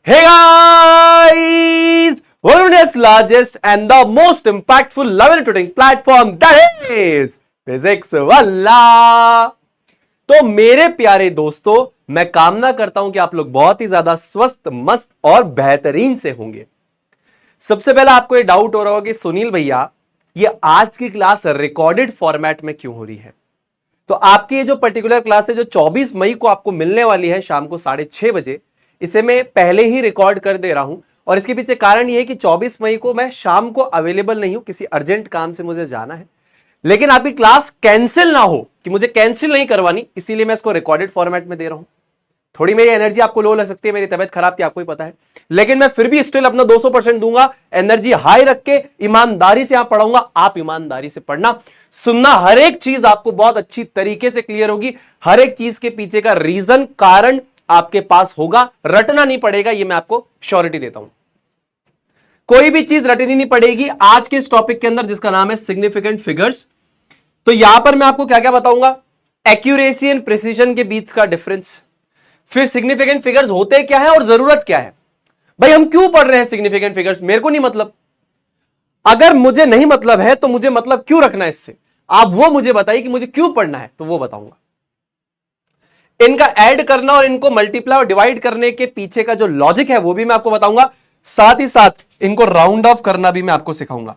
Hey guys! World's largest and the most impactful learning tutoring platform that is Physics Wallah। तो मेरे प्यारे दोस्तों, मैं कामना करता हूं कि आप लोग बहुत ही ज्यादा स्वस्थ, मस्त और बेहतरीन से होंगे। सबसे पहले आपको ये डाउट हो रहा होगा कि सुनील भैया, ये आज की क्लास रिकॉर्डेड फॉर्मेट में क्यों हो रही है? तो आपकी ये जो पर्टिकुलर क्लास है जो 24 मई को आपको मिलने वाली है शाम को 6:30 बजे, इसे मैं पहले ही रिकॉर्ड कर दे रहा हूं। और इसके पीछे कारण यह है कि 24 मई को मैं शाम को अवेलेबल नहीं हूं, किसी अर्जेंट काम से मुझे जाना है। लेकिन आपकी क्लास कैंसिल ना हो, कि मुझे कैंसिल नहीं करवानी, इसीलिए मैं इसको रिकॉर्डेड फॉर्मेट में दे रहा हूं। थोड़ी मेरी एनर्जी आपको लो लग सकती है, मेरी तबियत खराब थी, आपको ही पता है, लेकिन मैं फिर भी स्टिल अपना 200% दूंगा। एनर्जी हाई रख के ईमानदारी से यहां पढ़ाऊंगा। आप ईमानदारी से पढ़ना, सुनना, हर एक चीज आपको बहुत अच्छी तरीके से क्लियर होगी। हर एक चीज के पीछे का रीजन, कारण आपके पास होगा, रटना नहीं पड़ेगा, ये मैं आपको श्योरिटी देता हूं। कोई भी चीज रटनी नहीं पड़ेगी आज के इस टॉपिक के अंदर, जिसका नाम है सिग्निफिकेंट फिगर्स। तो यहां पर मैं आपको क्या क्या बताऊंगा, एक्यूरेसी एंड प्रिसीजन के बीच का डिफरेंस, फिर सिग्निफिकेंट फिगर्स होते क्या है और जरूरत क्या है। भाई हम क्यों पढ़ रहे हैं सिग्निफिकेंट फिगर्स, मेरे को नहीं मतलब। अगर मुझे नहीं मतलब है तो मुझे मतलब क्यों रखना है इससे, आप वो मुझे बताइए कि मुझे क्यों पढ़ना है, तो वो बताऊंगा। इनका ऐड करना और इनको मल्टीप्लाई और डिवाइड करने के पीछे का जो लॉजिक है वो भी मैं आपको बताऊंगा। साथ ही साथ इनको राउंड ऑफ करना भी मैं आपको सिखाऊंगा।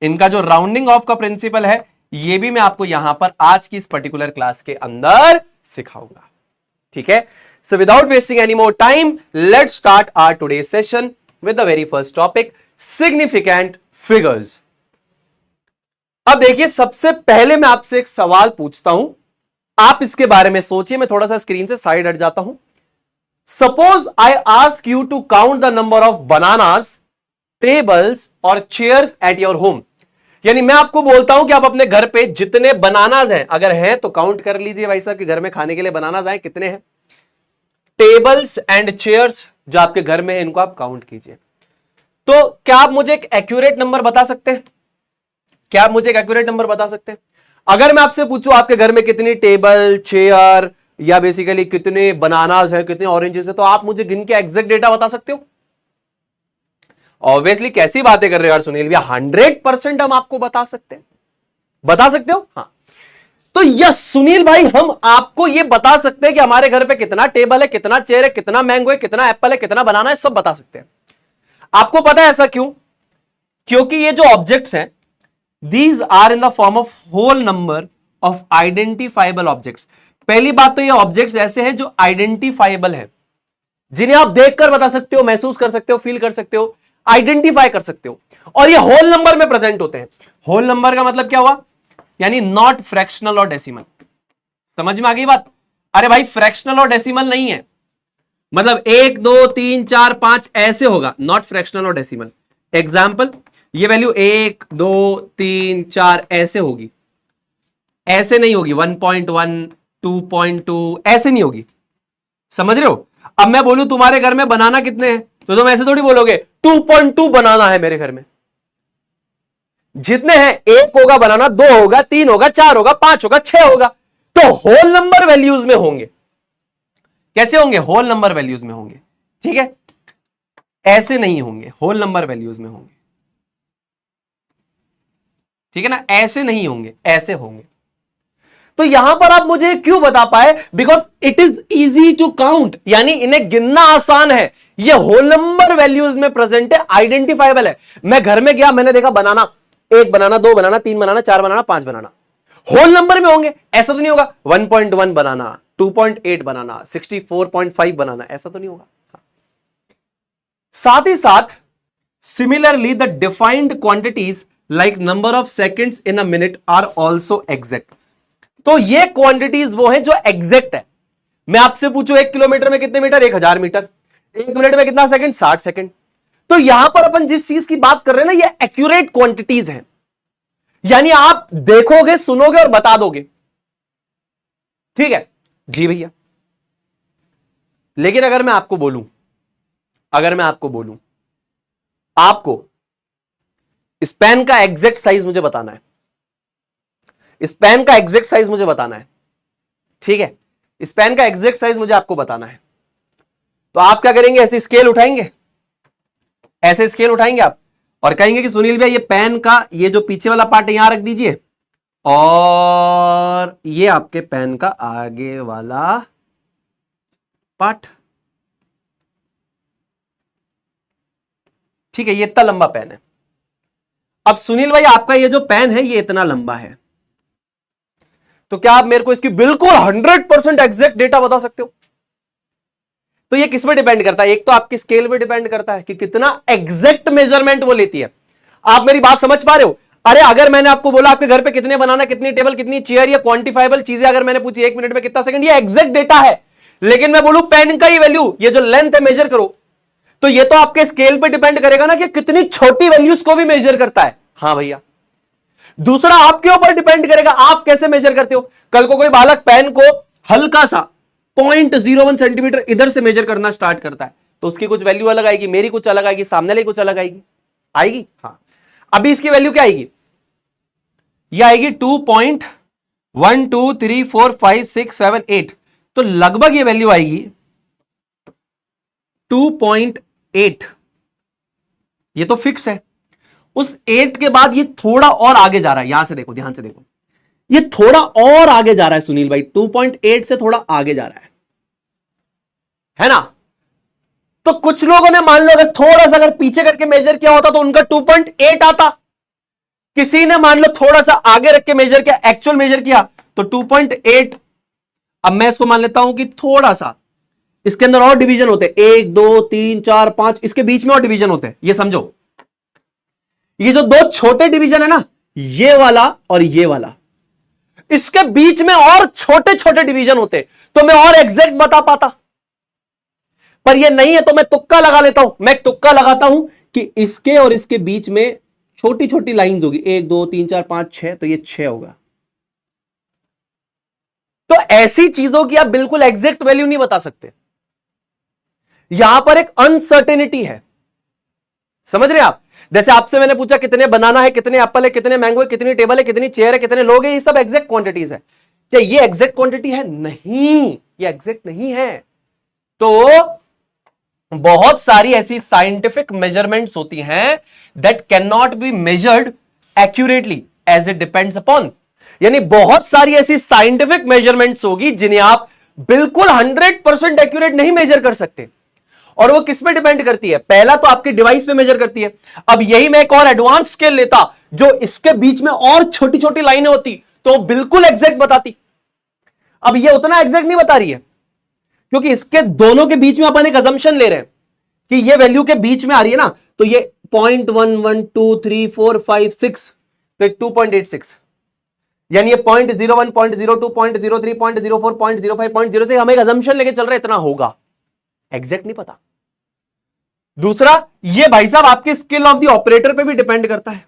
इनका जो राउंडिंग ऑफ का प्रिंसिपल है ये भी मैं आपको यहां पर आज की इस पर्टिकुलर क्लास के अंदर सिखाऊंगा। ठीक है, so without wasting any more time, let's start our today's session with the very first topic, significant figures. अब देखिए, सबसे पहले मैं आपसे एक सवाल पूछता हूं, आप इसके बारे में सोचिए। मैं थोड़ा सा स्क्रीन से साइड हट जाता हूं। Suppose I ask you to count the number of bananas, tables और चेयर्स एट योर होम। यानी मैं आपको बोलता हूं कि आप अपने घर पे जितने बनानास हैं, अगर हैं तो काउंट कर लीजिए भाई साहब कि घर में खाने के लिए बनानास आए कितने हैं। टेबल्स एंड चेयर्स जो आपके घर में है, इनको आप काउंट कीजिए। तो क्या आप मुझे एक एक्यूरेट नंबर बता सकते हैं? क्या आप मुझे एक एक्यूरेट नंबर बता सकते हैं? अगर मैं आपसे पूछूं आपके घर में कितनी टेबल, चेयर या बेसिकली कितने बनानास हैं, कितने ऑरेंजेस हैं, तो आप मुझे गिन के एग्जैक्ट डेटा बता सकते हो? ऑब्वियसली कैसी बातें कर रहे हो यार सुनील भैया, 100% हम आपको बता सकते हैं। बता सकते हो? हाँ। तो यस सुनील भाई, हम आपको यह बता सकते हैं कि हमारे घर पे कितना टेबल है, कितना चेयर है, कितना मैंगो है, कितना एप्पल है, कितना बनाना है, सब बता सकते हैं। आपको पता है ऐसा क्यों? क्योंकि ये जो ऑब्जेक्ट्स हैं, these are in the form of whole number of identifiable objects। पहली बात तो ये ऑब्जेक्ट्स ऐसे हैं जो आइडेंटिफाइबल हैं, जिन्हें आप देखकर बता सकते हो, महसूस कर सकते हो, फील कर सकते हो, आइडेंटिफाई कर सकते हो, और ये होल नंबर में प्रेजेंट होते हैं। होल नंबर का मतलब क्या हुआ? यानी नॉट फ्रैक्शनल और डेसिमल। समझ में आ गई बात? अरे भाई फ्रैक्शनल और डेसिमल नहीं है, मतलब 1 2 3 4 5 ऐसे होगा, नॉट फ्रैक्शनल और डेसिमल। एग्जाम्पल, ये वैल्यू 1 2 3 4 ऐसे होगी, ऐसे नहीं होगी। 1.1 2.2 ऐसे नहीं होगी। समझ रहे हो? अब मैं बोलूं तुम्हारे घर में बनाना कितने हैं, तो तुम ऐसे थोड़ी बोलोगे 2.2 बनाना है मेरे घर में। जितने हैं, 1 होगा बनाना, 2 होगा, 3 होगा, 4 होगा, 5 होगा, 6 होगा। तो होल नंबर वैल्यूज में होंगे। कैसे होंगे? होल नंबर वैल्यूज में होंगे। ठीक है, ऐसे नहीं होंगे, होल नंबर वैल्यूज में होंगे। ठीक है ना, ऐसे नहीं होंगे, ऐसे होंगे। तो यहां पर आप मुझे क्यों बता पाए? Because it is easy to count, यानी इन्हें गिनना आसान है। ये होल नंबर वैल्यूज में प्रेजेंट है, आइडेंटिफाइबल है। मैं घर में गया, मैंने देखा बनाना, 1 बनाना, 2 बनाना, 3 बनाना, 4 बनाना, 5 बनाना, होल नंबर में होंगे। ऐसा तो नहीं होगा 1.1 बनाना, 2.8 बनाना, 64.5 बनाना, ऐसा तो नहीं होगा। साथ ही साथ similarly the defined quantities like number of seconds in a minute are also exact. तो ये क्वांटिटीज वो हैं जो एग्जैक्ट है। मैं आपसे पूछूं 1 किलोमीटर में कितने मीटर? 1000 मीटर। 1 मिनट में कितना सेकंड? 60 सेकंड। तो यहां पर अपन जिस चीज की बात कर रहे हैं ना, ये एक्यूरेट क्वांटिटीज हैं, यानी आप देखोगे, सुनोगे और बता दोगे। ठीक है जी भैया। लेकिन अगर मैं आपको बोलूं, आपको स्पैन का एग्जैक्ट साइज मुझे बताना है, स्पैन का एग्जैक्ट साइज मुझे बताना है। ठीक है, स्पैन का एग्जैक्ट साइज मुझे आपको बताना है। तो आप क्या करेंगे, ऐसे स्केल उठाएंगे, ऐसे स्केल उठाएंगे आप और कहेंगे कि सुनील भैया ये पेन का ये जो पीछे वाला पार्ट है यहां रख दीजिए और ये आपके पेन का आगे वाला पार्ट। ठीक है, ये इतना लंबा पेन है। अब सुनील भाई आपका ये जो पेन है ये इतना लंबा है, तो क्या आप मेरे को इसकी बिल्कुल 100% एग्जैक्ट डेटा बता सकते हो? तो ये किस पे डिपेंड करता है, एक तो आपकी स्केल पे डिपेंड करता है कि कितना एग्जैक्ट मेजरमेंट वो लेती है। आप मेरी बात समझ पा रहे हो? अरे अगर मैंने आपको बोला आपके घर पे कितने बनाना, कितनी टेबल, कितनी चेयर, या क्वांटिफाइबल चीजें अगर मैंने पूछी 1 मिनट में कितना सेकंड, ये एग्जैक्ट डेटा है। लेकिन मैं बोलूं पेन का ही वैल्यू, ये जो लेंथ है मेजर करो, तो ये तो आपके स्केल पे डिपेंड करेगा ना कि कितनी छोटी वैल्यूज को भी मेजर करता है। हाँ भैया। दूसरा आपके ऊपर डिपेंड करेगा आप कैसे मेजर करते हो। कल को कोई बालक पेन को हल्का सा 0.01 सेंटीमीटर इधर से मेजर करना स्टार्ट करता है, तो उसकी कुछ वैल्यू अलग आएगी, मेरी कुछ अलग आएगी, सामने वाली कुछ अलग आएगी। आएगी? हाँ। अभी इसकी वैल्यू क्या आएगी? ये आएगी 2.1 2 3 4 5 6 7 8, तो लगभग ये वैल्यू आएगी 2.8। ये तो फिक्स है। उस 8 के बाद ये थोड़ा और आगे जा रहा है, यहां से देखो, ध्यान से देखो, ये थोड़ा और आगे जा रहा है सुनील भाई, 2.8 से थोड़ा आगे जा रहा है ना? तो कुछ लोगों ने मान लो अगर थोड़ा सा अगर पीछे करके मेजर किया होता तो उनका 2.8 आता। किसी ने मान लो थोड़ा सा आगे रख के मेजर किया, एक्चुअल मेजर किया तो 2.8। अब मैं इसको मान लेता हूं कि थोड़ा सा इसके अंदर और डिवीजन होते हैं, 1 2 3 4 5, इसके बीच में और डिवीजन होते हैं। ये समझो, ये जो दो छोटे डिवीजन है ना, ये वाला और ये वाला, इसके बीच में और छोटे छोटे डिवीजन होते, तो मैं और एग्जैक्ट बता पाता। पर ये नहीं है तो मैं तुक्का लगा लेता हूं। मैं तुक्का लगाता हूं कि इसके और इसके बीच में छोटी छोटी लाइंस होगी, 1 2 3 4 5 6, तो ये 6 होगा। तो ऐसी चीजों की आप बिल्कुल एग्जैक्ट वैल्यू नहीं बता सकते। यहां पर एक अनसर्टेनिटी है, समझ रहे हैं आप? जैसे आपसे मैंने पूछा कितने बनाना है, कितने एप्पल है, कितने मैंगो है, कितनी टेबल है, कितनी चेयर है, कितने लोग हैं, ये सब एग्जैक्ट क्वांटिटीज है। क्या ये एग्जैक्ट क्वांटिटी है? नहीं, ये एग्जैक्ट नहीं है। तो बहुत सारी ऐसी साइंटिफिक मेजरमेंट्स होती हैं that can not be measured accurately as it depends upon, यानी बहुत सारी ऐसी साइंटिफिक मेजरमेंट्स होगी जिन्हें आप बिल्कुल 100% एक्यूरेट नहीं मेजर कर सकते। और वो किस पे डिपेंड करती है? पहला तो आपके डिवाइस पे मेजर करती है। अब यही मैं एक और एडवांस स्केल लेता जो इसके बीच में और छोटी छोटी लाइनें होती तो बिल्कुल एग्जैक्ट बताती। अब ये उतना एग्जैक्ट नहीं बता रही है क्योंकि इसके दोनों के बीच में अपन एक अजम्पशन ले रहे हैं कि ये वैल्यू के बीच में आ रही है ना, तो ये 0.1 2 3 4 5 6, तो 2.86, यानी ये 0.01 0.02 0.03 0.04 0.05 0.06, हम एक अजम्पशन लेके चल रहे हैं इतना होगा, एग्जैक्ट नहीं पता। दूसरा, ये भाई साहब आपके स्किल ऑफ द ऑपरेटर पे भी डिपेंड करता है।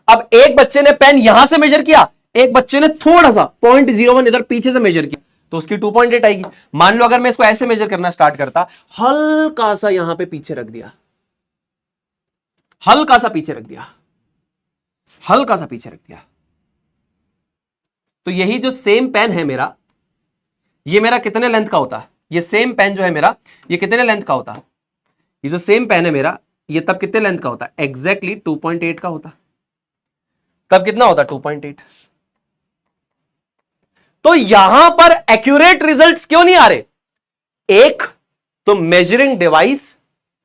अब एक बच्चे ने पेन यहां से मेजर किया, एक बच्चे ने थोड़ा सा 0.01 इधर पीछे से मेजर किया, तो उसकी 2.8 आएगी। मान लो अगर मैं इसको ऐसे मेजर करना स्टार्ट करता, हल्का सा यहां पे पीछे रख दिया, हल्का सा पीछे रख दिया, हल्का सा पीछे रख दिया, तो यही जो सेम पेन है मेरा, ये मेरा कितने लेंथ का होता है? ये सेम पेन जो है मेरा, ये कितने लेंथ का होता है? ये जो सेम पेन है मेरा, ये तब कितने लेंथ का होता है? एग्जैक्टली 2.8 का होता। तब कितना होता? 2.8। तो यहां पर एक्यूरेट रिजल्ट्स क्यों नहीं आ रहे? एक तो मेजरिंग डिवाइस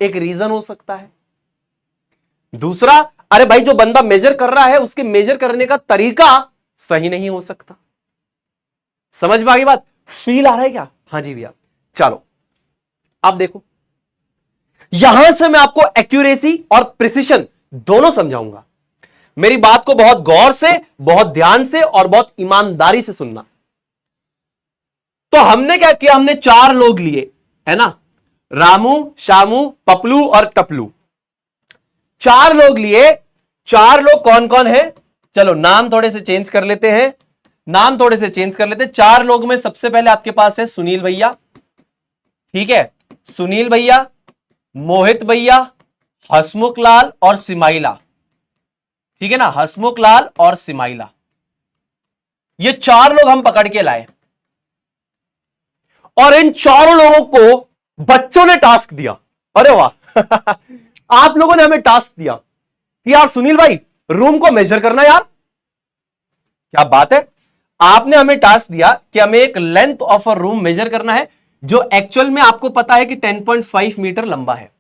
एक रीजन हो सकता है। दूसरा, अरे भाई जो बंदा मेजर कर रहा है उसके मेजर करने का तरीका सही नहीं हो सकता। समझ में आ गई बात? फील आ रहा है क्या? हाँ जी भैया। चलो अब देखो, यहां से मैं आपको एक्यूरेसी और प्रिसिशन दोनों समझाऊंगा। मेरी बात को बहुत गौर से, बहुत ध्यान से और बहुत ईमानदारी से सुनना। तो हमने क्या किया? हमने 4 लोग लिए, है ना, रामू, शामू, पपलू और टपलू। 4 लोग लिए। 4 लोग कौन कौन है? चलो नाम थोड़े से चेंज कर लेते हैं, नाम थोड़े से चेंज कर लेते हैं। 4 लोग में सबसे पहले आपके पास है सुनील भैया, ठीक है, सुनील भैया, मोहित भैया, हसमुख लाल और सिमाइला, ठीक है ना, हसमुख लाल और सिमाइला। ये 4 लोग हम पकड़ के लाए और इन 4 लोगों को बच्चों ने टास्क दिया, अरे वाह आप लोगों ने हमें टास्क दिया कि यार सुनील भाई रूम को मेजर करना यार, क्या बात है। आपने हमें टास्क दिया कि हमें एक length of a room measure करना है जो एक्चुअल में आपको पता है कि 10.5 मीटर लंबा है।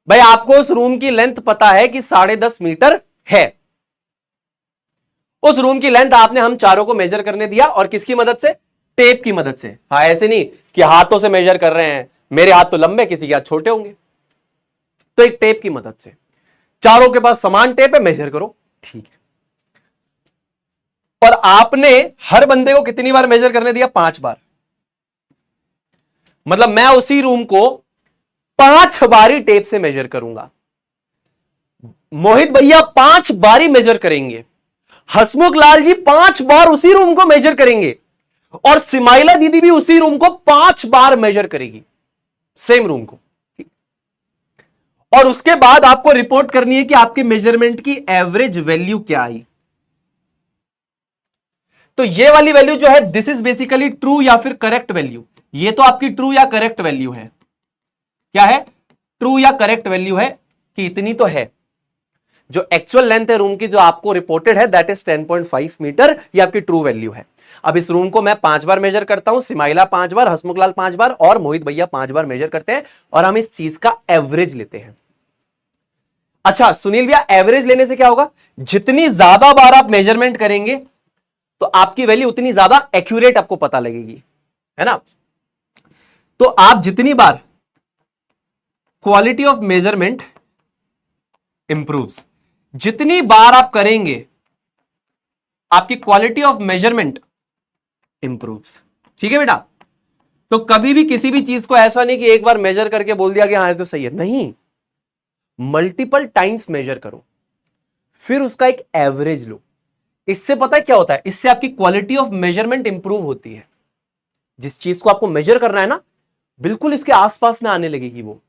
भाई आपको उस रूम की लेंथ पता है कि 10.5 मीटर है। उस रूम की लेंथ आपने हम चारों को मेजर करने दिया, और किसकी मदद से? टेप की मदद से। हाँ, ऐसे नहीं कि हाथों से मेजर कर रहे हैं, मेरे हाथ तो लंबे, किसी के हाथ छोटे होंगे, तो एक टेप की मदद से। चारों के पास समान टेप है, मेजर करो, ठीक है। और आपने हर बंदे को कितनी बार मेजर करने दिया? 5 बार। मतलब मैं उसी रूम को 5 बारी टेप से मेजर करूंगा। मोहित भैया 5 बारी मेजर करेंगे, हसमुख लाल जी 5 बार उसी रूम को मेजर करेंगे, और सिमाइला दीदी भी उसी रूम को 5 बार मेजर करेगी, सेम रूम को। और उसके बाद आपको रिपोर्ट करनी है कि आपके मेजरमेंट की एवरेज वैल्यू क्या आई। तो ये वाली वैल्यू जो है, दिस इज बेसिकली ट्रू या फिर करेक्ट वैल्यू। ये तो आपकी ट्रू या करेक्ट वैल्यू है। क्या है? ट्रू या करेक्ट वैल्यू है कि इतनी तो है। जो एक्चुअल लेंथ है रूम की जो आपको रिपोर्टेड है, दैट इज 10.5 मीटर, ये आपकी ट्रू वैल्यू है। अब इस रूम को मैं 5 बार मेजर करता हूं, सिमाइला 5 बार, हसमुखलाल 5 बार और मोहित भैया 5 बार मेजर करते हैं, और हम इस चीज का एवरेज लेते हैं। अच्छा सुनील भैया, एवरेज लेने से क्या होगा? जितनी ज्यादा बार आप मेजरमेंट करेंगे तो आपकी वैल्यू उतनी ज्यादा एक्यूरेट आपको पता लगेगी, है ना। तो आप जितनी बार क्वालिटी ऑफ मेजरमेंट इंप्रूव्स, जितनी बार आप करेंगे आपकी क्वालिटी ऑफ मेजरमेंट इंप्रूव्स। ठीक है बेटा। तो कभी भी किसी भी चीज को ऐसा नहीं कि एक बार मेजर करके बोल दिया कि हाँ तो सही है, नहीं, मल्टीपल टाइम्स मेजर करो, फिर उसका एक एवरेज लो। इससे पता है क्या होता है? इससे आपकी क्वालिटी ऑफ मेजरमेंट इंप्रूव होती है। जिस चीज को आपको मेजर करना है ना, बिल्कुल इसके आसपास में आने लगेगी वो।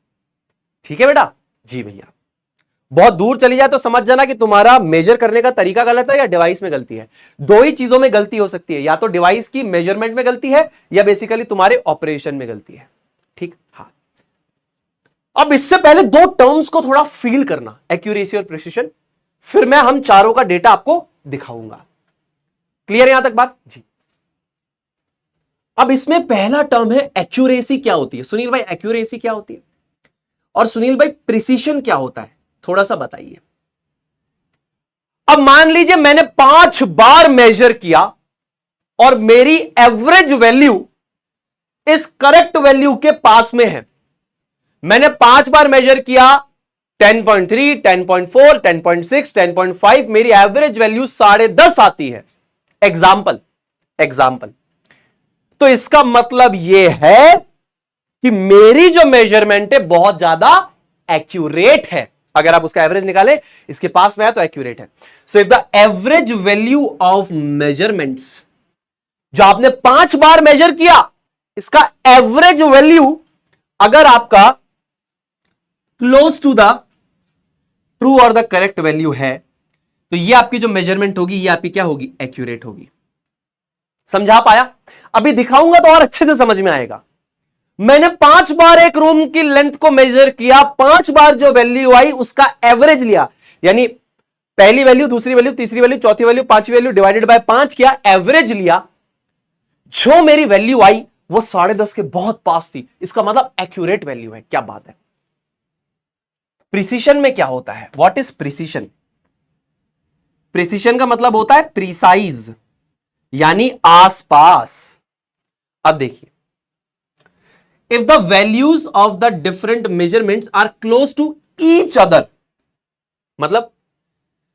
ठीक है बेटा? जी भैया। बहुत दूर चली जाए तो समझ जाना कि तुम्हारा मेजर करने का तरीका गलत है या डिवाइस में गलती है। दो ही चीजों में गलती हो सकती है, या तो डिवाइस की मेजरमेंट में गलती है या बेसिकली तुम्हारे ऑपरेशन में गलती है। ठीक, हाँ। अब इससे पहले दो टर्म्स को थोड़ा फील करना, एक्यूरेसी और प्रिसिशन, फिर मैं हम चारों का डेटा आपको दिखाऊंगा। क्लियर है यहां तक बात? जी। अब इसमें पहला टर्म है एक्यूरेसी। क्या होती है सुनील भाई? एक्यूरेसी क्या होती है? और सुनील भाई प्रिसिशन क्या होता है? थोड़ा सा बताइए। अब मान लीजिए मैंने 5 बार मेजर किया और मेरी एवरेज वैल्यू इस करेक्ट वैल्यू के पास में है। मैंने 5 बार मेजर किया, 10.3, 10.4, 10.6, 10.5, मेरी एवरेज वैल्यू 10.5 आती है। एग्जाम्पल। तो इसका मतलब यह है कि मेरी जो मेजरमेंट है बहुत ज्यादा एक्यूरेट है। अगर आप उसका एवरेज निकालें, इसके पास में है तो एक्यूरेट है। So if the average value of measurements, जो आपने 5 बार मेजर किया, इसका एवरेज वैल्यू अगर आपका क्लोज टू द ट्रू और द करेक्ट वैल्यू है, तो ये आपकी जो मेजरमेंट होगी ये आपकी क्या होगी? एक्यूरेट होगी। समझा पाया? अभी दिखाऊंगा तो और अच्छे से समझ में आएगा। मैंने 5 बार एक रूम की लेंथ को मेजर किया, 5 बार जो वैल्यू आई उसका एवरेज लिया, यानी पहली वैल्यू, दूसरी वैल्यू, तीसरी वैल्यू, चौथी वैल्यू, पांचवी वैल्यू डिवाइडेड बाय 5 किया, एवरेज लिया। जो मेरी वैल्यू आई वो 10.5 के बहुत पास थी, इसका मतलब एक्यूरेट वैल्यू है। क्या बात है। प्रिसिशन में क्या होता है? What is precision? प्रिसिशन का मतलब होता है प्रिसाइज, यानी आसपास। अब देखिए, if the values of the different measurements are close to each other, मतलब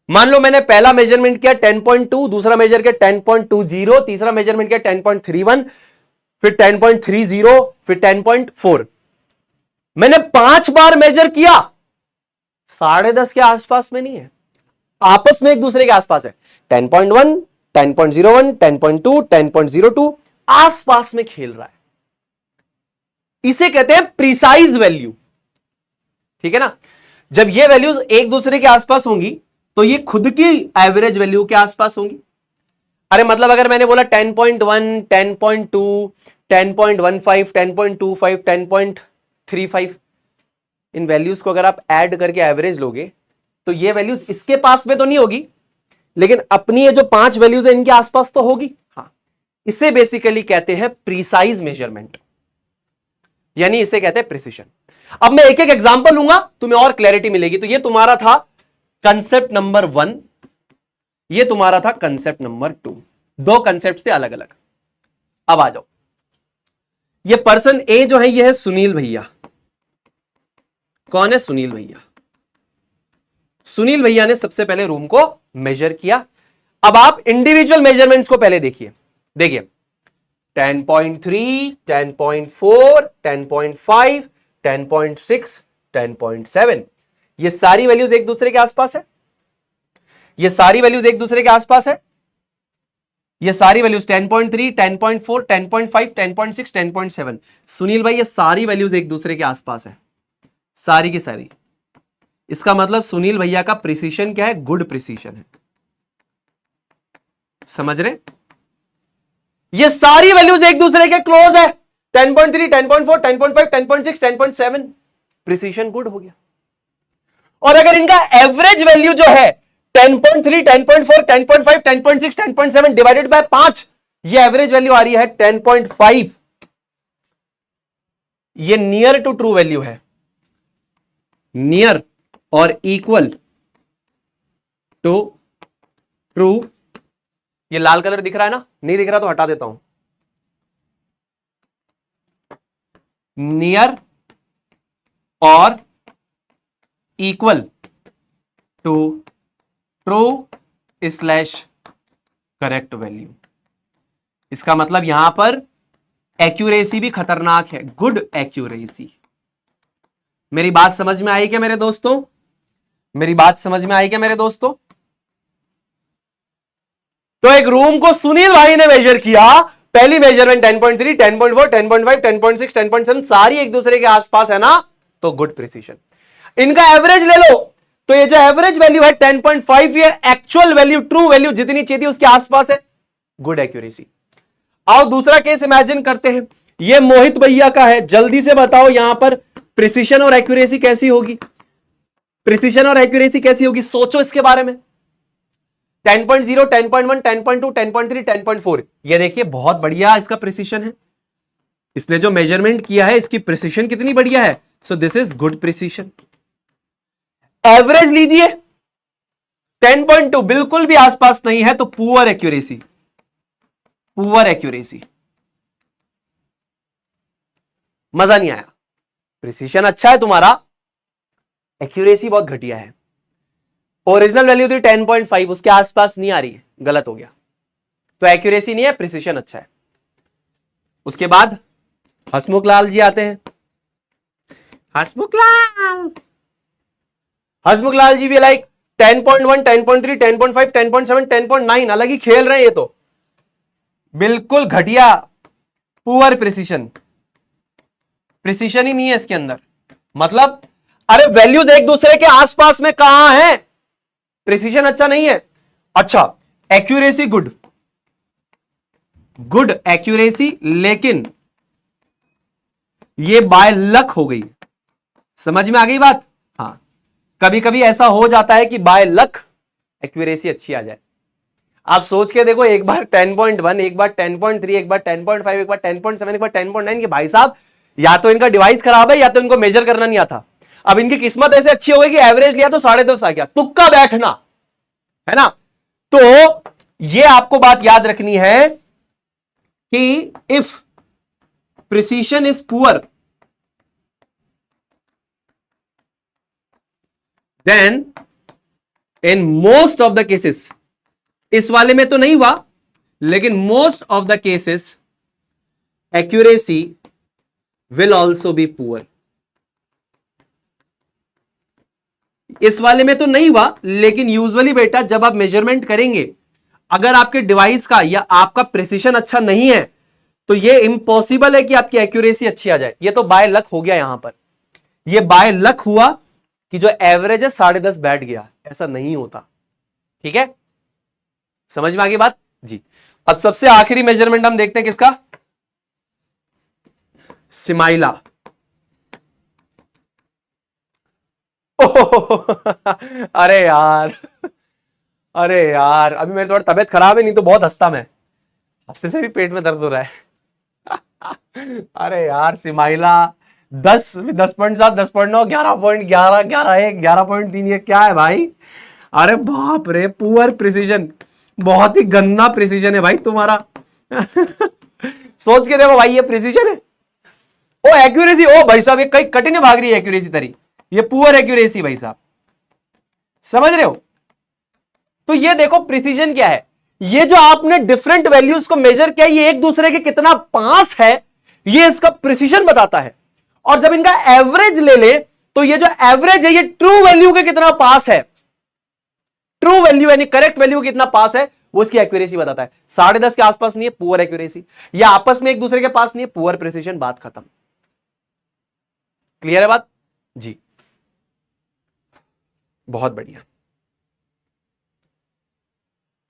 मान लो मैंने पहला मेजरमेंट किया 10.2, दूसरा मेजर किया 10.20, तीसरा मेजरमेंट किया 10.31, फिर 10.30, फिर 10.4। मैंने 5 बार मेजर किया, 10.5 के आसपास में नहीं है, आपस में एक दूसरे के आसपास है। 10.1, 10.01, 10.2, 10.02 आसपास में खेल रहा है। इसे कहते हैं प्रिसाइज वैल्यू। ठीक है ना। जब ये वैल्यूज एक दूसरे के आसपास होंगी तो ये खुद की एवरेज वैल्यू के आसपास होंगी। अरे मतलब अगर मैंने बोला 10.1, 10.2, 10.15, 10.25, 10.35, इन वैल्यूज को अगर आप ऐड करके एवरेज लोगे तो ये वैल्यूज इसके पास में तो नहीं होगी, लेकिन अपनी ये जो 5 वैल्यूज है इनके आसपास तो होगी। हाँ, इसे बेसिकली कहते हैं प्रिसाइज मेजरमेंट, यानी इसे कहते हैं प्रिसिशन। अब मैं एक एक एग्जांपल लूंगा, तुम्हें और क्लैरिटी मिलेगी। तो ये तुम्हारा था कंसेप्ट नंबर 1, ये तुम्हारा था कंसेप्ट नंबर 2। दो कंसेप्ट थे अलग अलग। अब आ जाओ, ये पर्सन ए जो है ये है सुनील भैया। कौन है? सुनील भैया। सुनील भैया ने सबसे पहले रूम को मेजर किया। अब आप इंडिविजुअल मेजरमेंट्स को पहले देखिए। देखिए 10.3, 10.4, 10.5, 10.6, 10.7, ये सारी वैल्यूज एक दूसरे के आसपास है। ये सारी वैल्यूज एक दूसरे के आसपास है। ये सारी वैल्यूज 10.3, 10.4, 10.5, 10.6, 10.7। सुनील भाई ये सारी वैल्यूज एक दूसरे के आसपास है, सारी की सारी। इसका मतलब सुनील भैया का प्रिसीशन क्या है? गुड प्रिसीशन है। समझ रहे? ये सारी वैल्यूज एक दूसरे के क्लोज है। 10.3, 10.4, 10.5, 10.6, 10.7, प्रिसीशन गुड हो गया। और अगर इनका एवरेज वैल्यू जो है 10.3, 10.4, 10.5, 10.6, 10.7 डिवाइडेड बाय 5, ये एवरेज वैल्यू आ रही है 10.5। ये नियर टू ट्रू वैल्यू है, नियर और इक्वल टू ट्रू। ये लाल कलर दिख रहा है ना? नहीं दिख रहा तो हटा देता हूं। नियर और equal to true slash correct value. इसका मतलब यहां पर एक्यूरेसी भी खतरनाक है, गुड एक्यूरेसी। मेरी बात समझ में आई क्या मेरे दोस्तों? मेरी बात समझ में आई क्या मेरे दोस्तों? तो एक रूम को सुनील भाई ने मेजर किया। पहली मेजरमेंट 10.3, 10.4, 10.5, 10.6, 10.7 सारी एक दूसरे के आसपास है ना, तो गुड प्रिसीशन। इनका एवरेज ले लो, तो ये जो एवरेज वैल्यू है 10.5, ये एक्चुअल वैल्यू, ट्रू वैल्यू जितनी चाहिए उसके आसपास है, गुड एक्यूरेसी। आओ दूसरा केस इमेजिन करते हैं। ये मोहित भैया का है। जल्दी से बताओ यहां पर प्रिसीशन और एक्यूरेसी कैसी होगी? प्रिसीशन और एक्यूरेसी कैसी होगी? सोचो इसके बारे में। 10.0, 10.1, 10.2, 10.3, 10.4, ये देखिए बहुत बढ़िया इसका प्रिसीशन है। इसने जो मेजरमेंट किया है इसकी प्रिसीशन कितनी बढ़िया है। So this is good precision. Average लीजिए 10.2, बिल्कुल भी आसपास नहीं है, तो पुअर एक्यूरेसी, पुअर एक्यूरेसी। मजा नहीं आया। प्रिसीशन अच्छा है तुम्हारा, एक्यूरेसी बहुत घटिया है। ओरिजिनल वैल्यू थी 10.5, उसके आसपास नहीं आ रही है, गलत हो गया। तो एक्यूरेसी नहीं है, प्रिसीशन अच्छा है। उसके बाद हसमुख लाल जी आते हैं। हसमुख लाल जी भी लाइक 10.1, 10.3, 10.5, 10.7, 10.9, अलग ही खेल रहे हैं ये तो। बिल्कुल घटिया, पुअर प्रिसीशन, प्रिसीशन ही नहीं है इसके अंदर। मतलब अरे वैल्यूज एक दूसरे के आसपास में कहां है, प्रिसीशन अच्छा नहीं है। अच्छा एक्यूरेसी गुड, गुड एक्यूरेसी, लेकिन ये बाय लक हो गई। समझ में आ गई बात? हाँ, कभी कभी ऐसा हो जाता है कि बाय लक एक्यूरेसी अच्छी आ जाए। आप सोच के देखो, एक बार 10.1, एक बार 10.3, एक बार 10.5, एक बार 10.7, एक बार 10.9 के भाई साहब, या तो इनका डिवाइस खराब है या तो इनको मेजर करना नहीं आता। अब इनकी किस्मत ऐसे अच्छी हो गई कि एवरेज लिया तो 10.5 आ गया, तुक्का बैठना है ना। तो ये आपको बात याद रखनी है कि if precision is poor then in most of the cases, इस वाले में तो नहीं हुआ लेकिन most of the cases accuracy will also be poor. इस वाले में तो नहीं हुआ लेकिन यूजुअली बेटा जब आप मेजरमेंट करेंगे, अगर आपके डिवाइस का या आपका प्रिसीशन अच्छा नहीं है तो ये इम्पॉसिबल है कि आपकी एक्यूरेसी अच्छी आ जाए। ये तो बाय लक हो गया, यहां पर ये बाय लक हुआ कि जो एवरेज है 10.5 बैठ गया, ऐसा नहीं होता। ठीक है, समझ में आ गई बात जी। अब सबसे आखिरी मेजरमेंट हम देखते हैं किसका, सिमाइला। अरे यार, अरे यार, अभी मेरी थोड़ा तबीयत खराब है, नहीं तो बहुत हंसता मैं। हंसने से भी पेट में दर्द हो रहा है। अरे यार, सिमाइला 10.7, 10.9, 11.11, 11.1, 11.3, ये क्या है भाई? अरे बाप रे, पुअर प्रिसीजन, बहुत ही गंदा प्रिसीजन है भाई तुम्हारा। सोच के देखो भाई, ये प्रिसीजन है? ओ एक्यूरेसी, ओ भाई साहब, ये कई कटिंग भाग रही है एक्यूरेसी तरी, ये पुअर एक्यूरेसी भाई साहब, समझ रहे हो? तो ये देखो प्रिसीजन क्या है, ये जो आपने डिफरेंट वैल्यूज को मेजर किया, ये एक दूसरे के कितना पास है, ये इसका प्रिसीजन बताता है। और जब इनका एवरेज ले ले, तो ये जो एवरेज है, ये ट्रू वैल्यू के कितना पास है, ट्रू वैल्यू यानी करेक्ट वैल्यू कितना पास है, वो इसकी एक्यूरेसी बताता है। 10.5 के आसपास नहीं है, पुअर एक्यूरेसी, या आपस में एक दूसरे के पास नहीं है, पुअर प्रिसीजन, बात खत्म। क्लियर है बात जी? बहुत बढ़िया।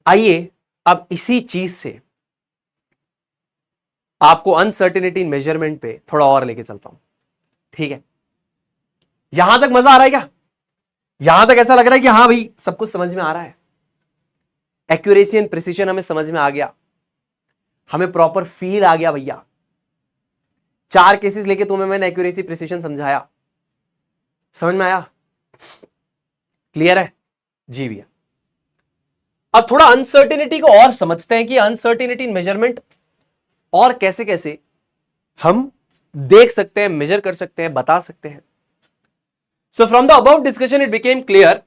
आइए अब इसी चीज से आपको अनसर्टेनिटी मेजरमेंट पे थोड़ा और लेके चलता हूं, ठीक है? यहां तक मजा आ रहा है क्या? यहां तक ऐसा लग रहा है कि हाँ भाई सब कुछ समझ में आ रहा है, एक्यूरेसी एंड प्रिसीजन हमें समझ में आ गया, हमें प्रॉपर फील आ गया भैया। 4 केसेस लेके तुम्हें मैंने एक्यूरेसी प्रिसीजन समझाया, समझ में आया? क्लियर है जी भैया? अब थोड़ा अनसर्टेनिटी को और समझते हैं कि अनसर्टेनिटी मेजरमेंट और कैसे कैसे हम देख सकते हैं, मेजर कर सकते हैं, बता सकते हैं। So from the above discussion it became clear,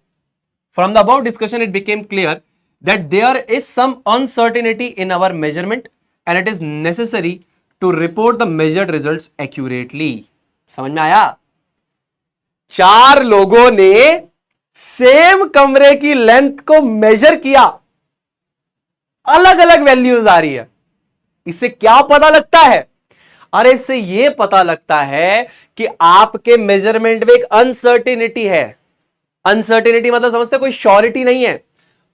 from the above discussion it became clear that there is some uncertainty in our measurement and it is necessary to report the measured results accurately. समझ में आया? 4 लोगों ने same कमरे की length को major किया, अलग अलग वैल्यूज आ रही है। इससे क्या पता लगता है? अरे इससे यह पता लगता है कि आपके मेजरमेंट में एक अनसर्टेनिटी है। अनसर्टेनिटी मतलब समझते, कोई श्योरिटी नहीं है।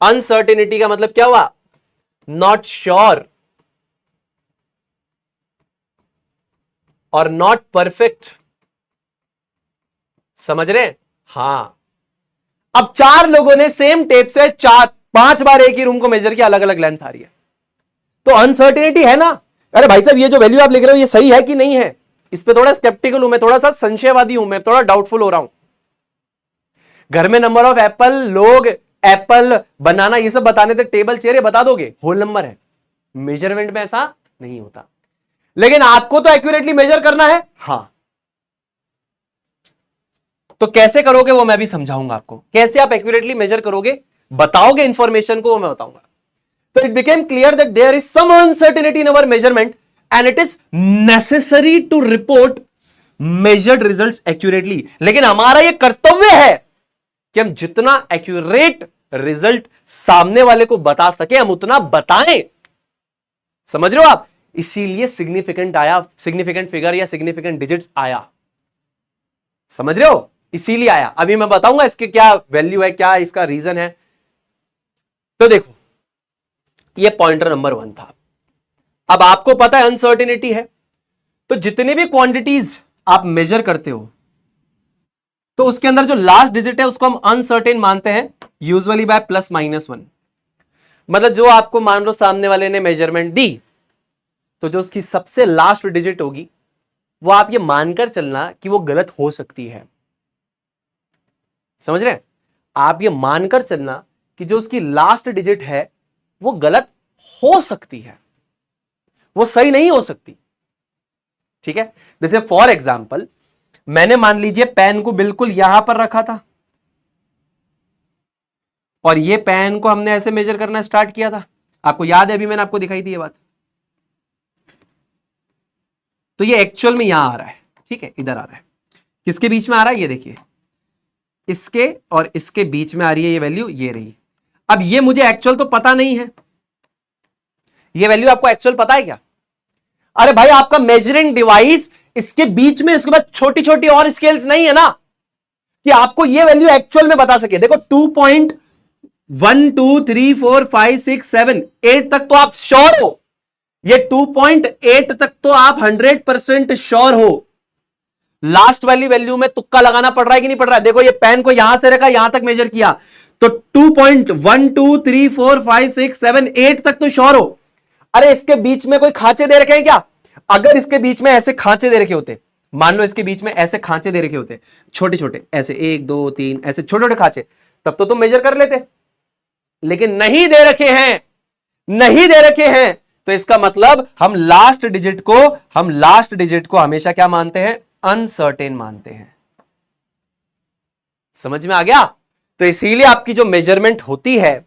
अनसर्टेनिटी का मतलब क्या हुआ? नॉट श्योर और नॉट परफेक्ट। समझ रहे? हां। अब 4 लोगों ने सेम टेप से 5 बार एक ही रूम को मेजर किया, अलग अलग लेंथ आ रही है, तो अनसर्टेनिटी है ना? अरे भाई साहब, ये जो वैल्यू आप लिख रहे हो ये सही है कि नहीं है? इस पे थोड़ा स्केप्टिकल हूं मैं, थोड़ा सा संशयवादी हूं मैं, थोड़ा डाउटफुल हो रहा हूं। घर में नंबर ऑफ एप्पल, लोग, एप्पल, बनाना, ये सब बताने थे, टेबल चेयर बता दोगे, होल नंबर है। मेजरमेंट में ऐसा नहीं होता, लेकिन आपको तो एक्यूरेटली मेजर करना है। हां, तो कैसे करोगे वो मैं भी समझाऊंगा आपको, कैसे आप एक्यूरेटली मेजर करोगे, बताओगे इंफॉर्मेशन को, वो मैं बताऊंगा। तो it became clear that there is some uncertainty in our measurement and it is necessary to report measured results accurately. लेकिन हमारा यह कर्तव्य है कि हम जितना एक्यूरेट रिजल्ट सामने वाले को बता सके, हम उतना बताएं। समझ रहे हो आप? इसीलिए सिग्निफिकेंट आया, सिग्निफिकेंट फिगर या सिग्निफिकेंट डिजिट्स आया। समझ रहे हो? इसीलिए आया। अभी मैं बताऊंगा इसके क्या वैल्यू है, क्या इसका रीजन है। तो देखो, ये पॉइंटर नंबर 1 था। अब आपको पता है अनसर्टेनिटी है, तो जितने भी क्वांटिटीज आप मेजर करते हो, तो उसके अंदर जो लास्ट डिजिट है उसको हम अनसर्टेन मानते हैं, यूजुअली बाय +-1। मतलब जो आपको मान लो सामने वाले ने मेजरमेंट दी, तो जो उसकी सबसे लास्ट डिजिट होगी वो आप ये मानकर चलना कि वो गलत हो सकती है। समझ रहे हैं? आप ये मानकर चलना कि जो उसकी लास्ट डिजिट है वो गलत हो सकती है, वो सही नहीं हो सकती। ठीक है? जैसे फॉर एग्जाम्पल, मैंने मान लीजिए पेन को बिल्कुल यहां पर रखा था और ये पेन को हमने ऐसे मेजर करना स्टार्ट किया था। आपको याद है, अभी मैंने आपको दिखाई थी ये बात। तो ये एक्चुअल में यहां आ रहा है, ठीक है, इधर आ रहा है। किसके बीच में आ रहा है? ये देखिए, इसके और इसके बीच में आ रही है ये वैल्यू, ये रही। अब ये मुझे एक्चुअल तो पता नहीं है, ये वैल्यू आपको एक्चुअल पता है क्या? अरे भाई, आपका मेजरिंग डिवाइस इसके बीच में, इसके बाद छोटी छोटी और स्केल्स नहीं है ना कि आपको ये वैल्यू एक्चुअल में बता सके। देखो 2.1 2 3 4 5 6 7 8 तक तो आप श्योर हो, ये 2.8 तक तो आप 100% श्योर हो। लास्ट वाली वैल्यू में तुक्का लगाना पड़ रहा है कि नहीं पड़ रहा है? देखो ये पेन को यहां से रखा, यहां तक मेजर किया तो 2.1 2 3 4 5 6 7 8 तक तो श्योर हो। अरे इसके बीच में कोई खांचे दे रखे हैं क्या? अगर इसके बीच में ऐसे खांचे दे रखे होते, मान लो इसके बीच में ऐसे खांचे दे रखे होते, छोटे छोटे ऐसे 1 2 3 ऐसे छोटे छोटे खांचे, तब तो तुम मेजर कर लेते। लेकिन नहीं दे रखे हैं, नहीं दे रखे हैं, तो इसका मतलब हम लास्ट डिजिट को हमेशा क्या मानते हैं? अनसर्टेन मानते हैं। समझ में आ गया? तो इसीलिए आपकी जो मेजरमेंट होती है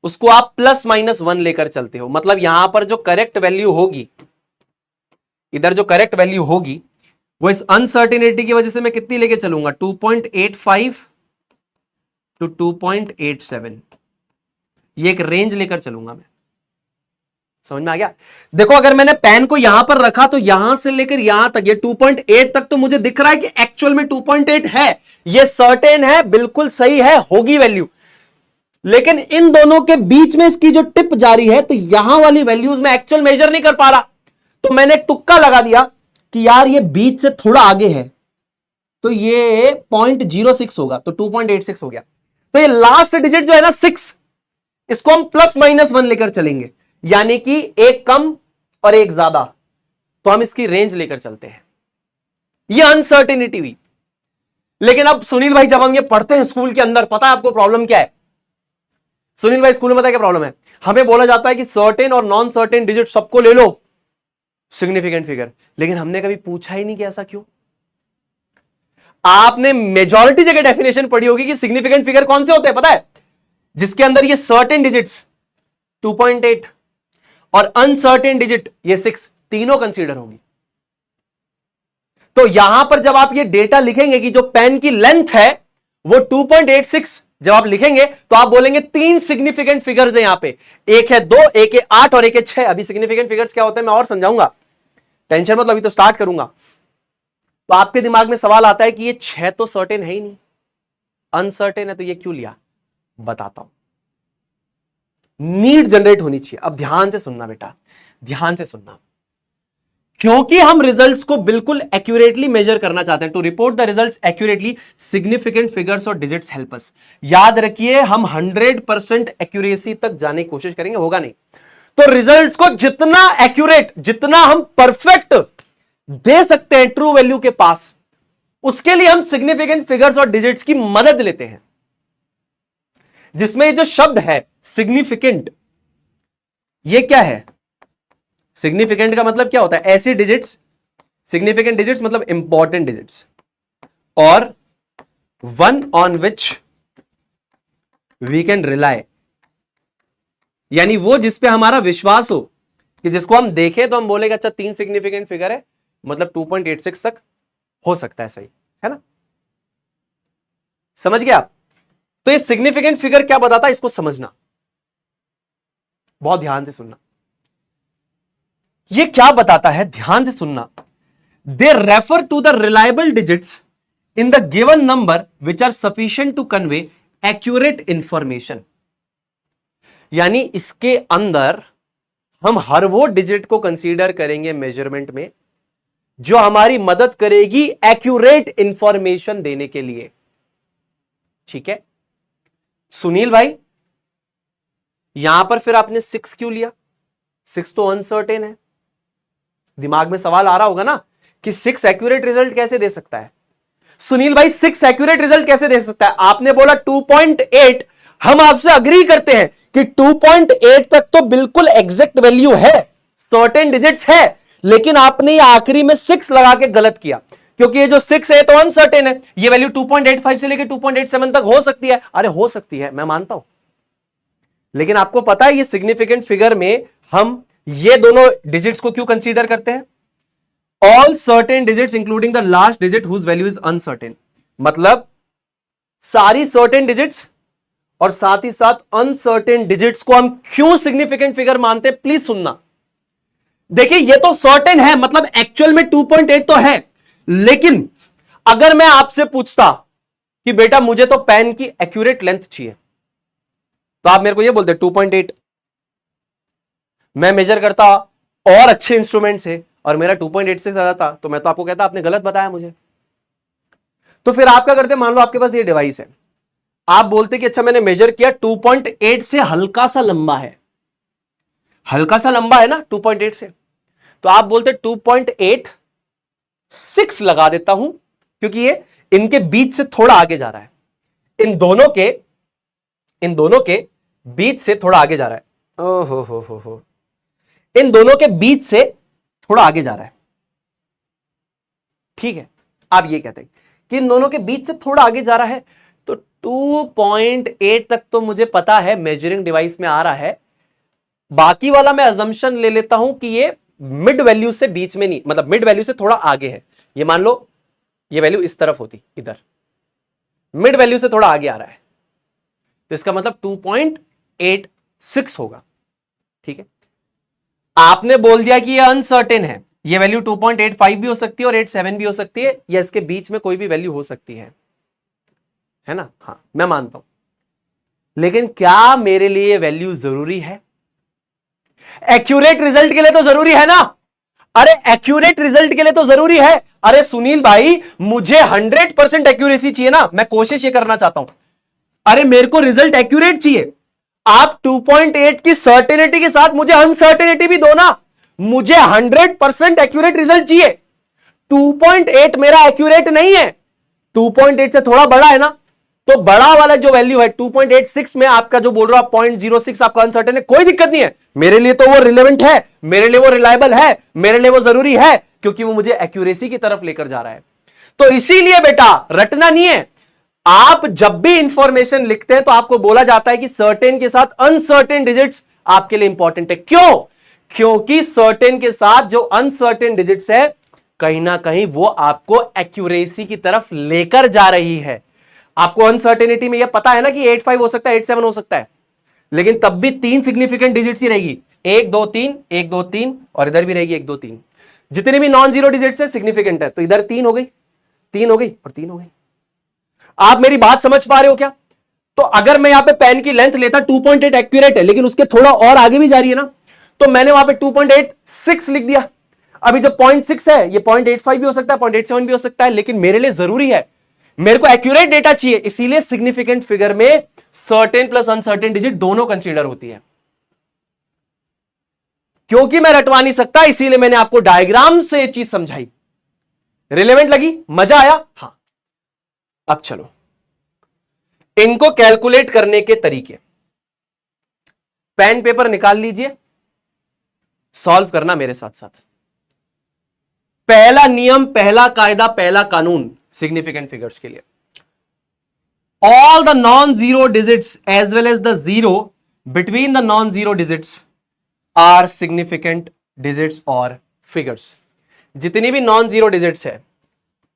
उसको आप +-1 लेकर चलते हो। मतलब यहां पर जो करेक्ट वैल्यू होगी, इधर जो करेक्ट वैल्यू होगी वो इस अनसर्टेनिटी की वजह से मैं कितनी लेके चलूंगा? 2.85 टू 2.87, ये एक रेंज लेकर चलूंगा मैं। समझ में आ गया? देखो अगर मैंने पेन को यहां पर रखा तो यहां से लेकर यहां तक, ये 2.8 तक तो मुझे दिख रहा है कि एक्चुअल में 2.8 है, ये सर्टेन है, बिल्कुल सही है, होगी वैल्यू। लेकिन इन दोनों के बीच में इसकी जो टिप जा रही है, तो यहां वाली वैल्यूज में एक्चुअल मेजर नहीं कर पा रहा, तो मैंने एक तुक्का लगा दिया कि यार ये बीच से थोड़ा आगे है, तो ये 0.06 होगा, तो 2.86 हो गया। तो ये लास्ट डिजिट जो है ना 6, इसको हम +-1 लेकर चलेंगे, यानी कि एक कम और एक ज्यादा, तो हम इसकी रेंज लेकर चलते हैं। ये अनसर्टेनिटी हुई। लेकिन अब सुनील भाई जब हम ये पढ़ते हैं स्कूल के अंदर, पता है आपको प्रॉब्लम क्या है? सुनील भाई स्कूल में पता है क्या प्रॉब्लम है? हमें बोला जाता है कि सर्टेन और नॉन सर्टेन डिजिट सबको ले लो सिग्निफिकेंट फिगर, लेकिन हमने कभी पूछा ही नहीं कि ऐसा क्यों। आपने मेजॉरिटी जगह डेफिनेशन पढ़ी होगी कि सिग्निफिकेंट फिगर कौन से होते हैं, पता है? जिसके अंदर ये सर्टेन डिजिट्स 2.8 और अनसर्टेन डिजिट ये 6 तीनों कंसीडर होगी। तो यहां पर जब आप ये डेटा लिखेंगे कि जो पेन की लेंथ है वो 2.86, जब आप लिखेंगे तो आप बोलेंगे 3 सिग्निफिकेंट फिगर्स है यहां पे, एक है 2, एक है 8 और एक है 6। अभी सिग्निफिकेंट फिगर्स क्या होते हैं मैं और समझाऊंगा, टेंशन मत लो, अभी तो स्टार्ट करूंगा। तो आपके दिमाग में सवाल आता है कि ये 6 तो सर्टेन है ही नहीं, अनसर्टेन है, तो ये क्यों लिया? बताता हूं। नीड जनरेट होनी चाहिए। अब ध्यान से सुनना बेटा, ध्यान से सुनना, क्योंकि हम रिजल्ट्स को बिल्कुल एक्यूरेटली मेजर करना चाहते हैं। To report the results accurately significant figures और डिजिट्स हेल्प अस। याद रखिए हम 100% एक्यूरेसी तक जाने की कोशिश करेंगे, होगा नहीं। तो रिजल्ट्स को जितना एक्यूरेट, जितना हम परफेक्ट दे सकते हैं ट्रू वैल्यू के पास, उसके लिए हम सिग्निफिकेंट फिगर्स और डिजिट्स की मदद लेते हैं। जिसमें जो शब्द है सिग्निफिकेंट, ये क्या है? सिग्निफिकेंट का मतलब क्या होता है? ऐसी डिजिट्स, सिग्निफिकेंट डिजिट्स मतलब इंपॉर्टेंट डिजिट्स, और one on which we can rely, यानी वो जिस पे हमारा विश्वास हो, कि जिसको हम देखें तो हम बोलेंगे अच्छा 3 सिग्निफिकेंट फिगर है, मतलब 2.86 तक हो सकता है, सही है ना? समझ गए आप? तो ये सिग्निफिकेंट फिगर क्या बताता है, इसको समझना, बहुत ध्यान से सुनना। ये क्या बताता है, ध्यान से सुनना। They refer to the reliable digits in the given number which are sufficient to convey accurate information. यानी इसके अंदर हम हर वो डिजिट को कंसीडर करेंगे मेजरमेंट में जो हमारी मदद करेगी एक्यूरेट इंफॉर्मेशन देने के लिए। ठीक है सुनील भाई, यहां पर फिर आपने 6 क्यों लिया? 6 तो अनसर्टेन है। दिमाग में सवाल आ रहा होगा ना कि 6 एक्यूरेट रिजल्ट कैसे दे सकता है? सुनील भाई 6 एक्यूरेट रिजल्ट कैसे दे सकता है? आपने बोला 2.8, हम आपसे अग्री करते हैं कि 2.8 तक तो बिल्कुल एग्जैक्ट वैल्यू है, सर्टेन डिजिट्स है, लेकिन आपने ये आखिरी में 6 लगा के गलत किया, क्योंकि ये जो 6 है तो अनसर्टेन है। ये वैल्यू 2.85 से लेकर 2.87 तक हो सकती है। अरे हो सकती है, मैं मानता हूं, लेकिन आपको पता है ये सिग्निफिकेंट फिगर में हम ये दोनों डिजिट्स को क्यों कंसीडर करते हैं? All certain digits including the last digit whose value is uncertain, मतलब सारी सर्टेन डिजिट्स और साथ ही साथ अनसर्टेन डिजिट्स को हम क्यों सिग्निफिकेंट फिगर मानते हैं, प्लीज सुनना। देखिए ये तो सर्टेन है, मतलब एक्चुअल में 2.8 तो है, लेकिन अगर मैं आपसे पूछता कि बेटा मुझे तो पेन की एक्यूरेट लेंथ चाहिए, तो आप मेरे को ये बोलते 2.8, मैं मेजर करता और अच्छे इंस्ट्रूमेंट से और मेरा 2.8 से ज्यादा था तो मैं तो आपको कहता आपने गलत बताया मुझे। तो फिर आप क्या करते, मान लो आपके पास ये डिवाइस है, आप बोलते कि अच्छा मैंने मेजर किया 2.8 से हल्का सा लंबा है, हल्का सा लंबा है ना 2.8 से, तो आप बोलते 2.86 लगा देता हूं क्योंकि ये इनके बीच से थोड़ा आगे जा रहा है, इन दोनों के बीच से थोड़ा आगे जा रहा है, हो इन दोनों के बीच से थोड़ा आगे जा रहा है, ठीक है। आप ये कहते हैं कि इन दोनों के बीच से थोड़ा आगे जा रहा है, तो 2.8 तक तो मुझे पता है मेजरिंग डिवाइस में आ रहा है, बाकी वाला मैं अजम्पशन ले लेता हूं कि ये मिड वैल्यू से बीच में नहीं, मतलब मिड वैल्यू से थोड़ा आगे है। ये मान लो ये वैल्यू इस तरफ होती, इधर मिड वैल्यू से थोड़ा आगे आ रहा है, तो इसका मतलब 2.86 होगा, ठीक है। आपने बोल दिया कि ये अनसर्टेन है, ये वैल्यू 2.85 भी हो सकती है और 87 भी हो सकती है, या इसके बीच में कोई भी वैल्यू हो सकती है ना। हाँ मैं मानता हूं, लेकिन क्या मेरे लिए ये वैल्यू जरूरी है? एक्यूरेट रिजल्ट के लिए तो जरूरी है ना। अरे एक्यूरेट रिजल्ट के लिए तो जरूरी है। अरे सुनील भाई मुझे 100% एक्यूरेसी चाहिए ना, मैं कोशिश ये करना चाहता हूं, अरे मेरे को रिजल्ट एक्यूरेट चाहिए। आप 2.8 की सर्टेनिटी के साथ मुझे अनसर्टेनिटी भी दो ना, मुझे 100% एक्यूरेट रिजल्ट चाहिए। 2.8 मेरा एक्यूरेट नहीं है, 2.8 से थोड़ा बड़ा है ना, तो बड़ा वाला जो वैल्यू है 2.86 में आपका जो बोल रहा हूं 0.06 आपका अनसर्टेन है, कोई दिक्कत नहीं है मेरे लिए, तो वो रिलेवेंट है मेरे लिए, वो रिलायबल है मेरे लिए, वो जरूरी है क्योंकि वो मुझे एक्यूरेसी की तरफ लेकर जा रहा है। तो इसीलिए बेटा रटना नहीं है, आप जब भी इंफॉर्मेशन लिखते हैं तो आपको बोला जाता है कि सर्टेन के साथ अनसर्टेन डिजिट्स आपके लिए इंपॉर्टेंट है। क्यों? क्योंकि सर्टेन के साथ जो अनसर्टेन डिजिट्स है कहीं ना कहीं वो आपको एक्यूरेसी की तरफ लेकर जा रही है। आपको अनसर्टेनिटी में यह पता है ना कि 85 हो सकता है, 87 हो सकता है, लेकिन तब भी 3 सिग्निफिकेंट डिजिट्स ही रहेगी, 1 2 3 1 2 3, और इधर भी रहेगी 1 2 3। जितने भी नॉन जीरो डिजिट्स है सिग्निफिकेंट है, तो इधर 3 हो गई, 3 हो गई और 3 हो गई। आप मेरी बात समझ पा रहे हो क्या? तो अगर मैं यहां पे पेन की लेंथ लेता 2.8 एक्यूरेट है, लेकिन उसके थोड़ा और आगे भी जा रही है ना, तो मैंने वहां पे 2.86 लिख दिया। अभी जो 0.6 है ये 0.85 भी हो सकता है, 0.87 भी हो सकता है, लेकिन मेरे लिए जरूरी है, मेरे को एक्यूरेट डेटा चाहिए, इसीलिए सिग्निफिकेंट फिगर में सर्टेन प्लस अनसर्टेन डिजिट दोनों कंसीडर होती है। क्योंकि मैं रटवा नहीं सकता इसीलिए मैंने आपको डायग्राम से ये चीज समझाई। रिलेवेंट लगी? मजा आया? हाँ। अब चलो इनको कैलकुलेट करने के तरीके, पेन पेपर निकाल लीजिए, सॉल्व करना मेरे साथ साथ। पहला नियम, पहला कायदा, पहला कानून सिग्निफिकेंट फिगर्स के लिए, all the non zero digits as well as the zero between the non zero digits are significant digits और फिगर्स। जितनी भी नॉन जीरो डिजिट्स है,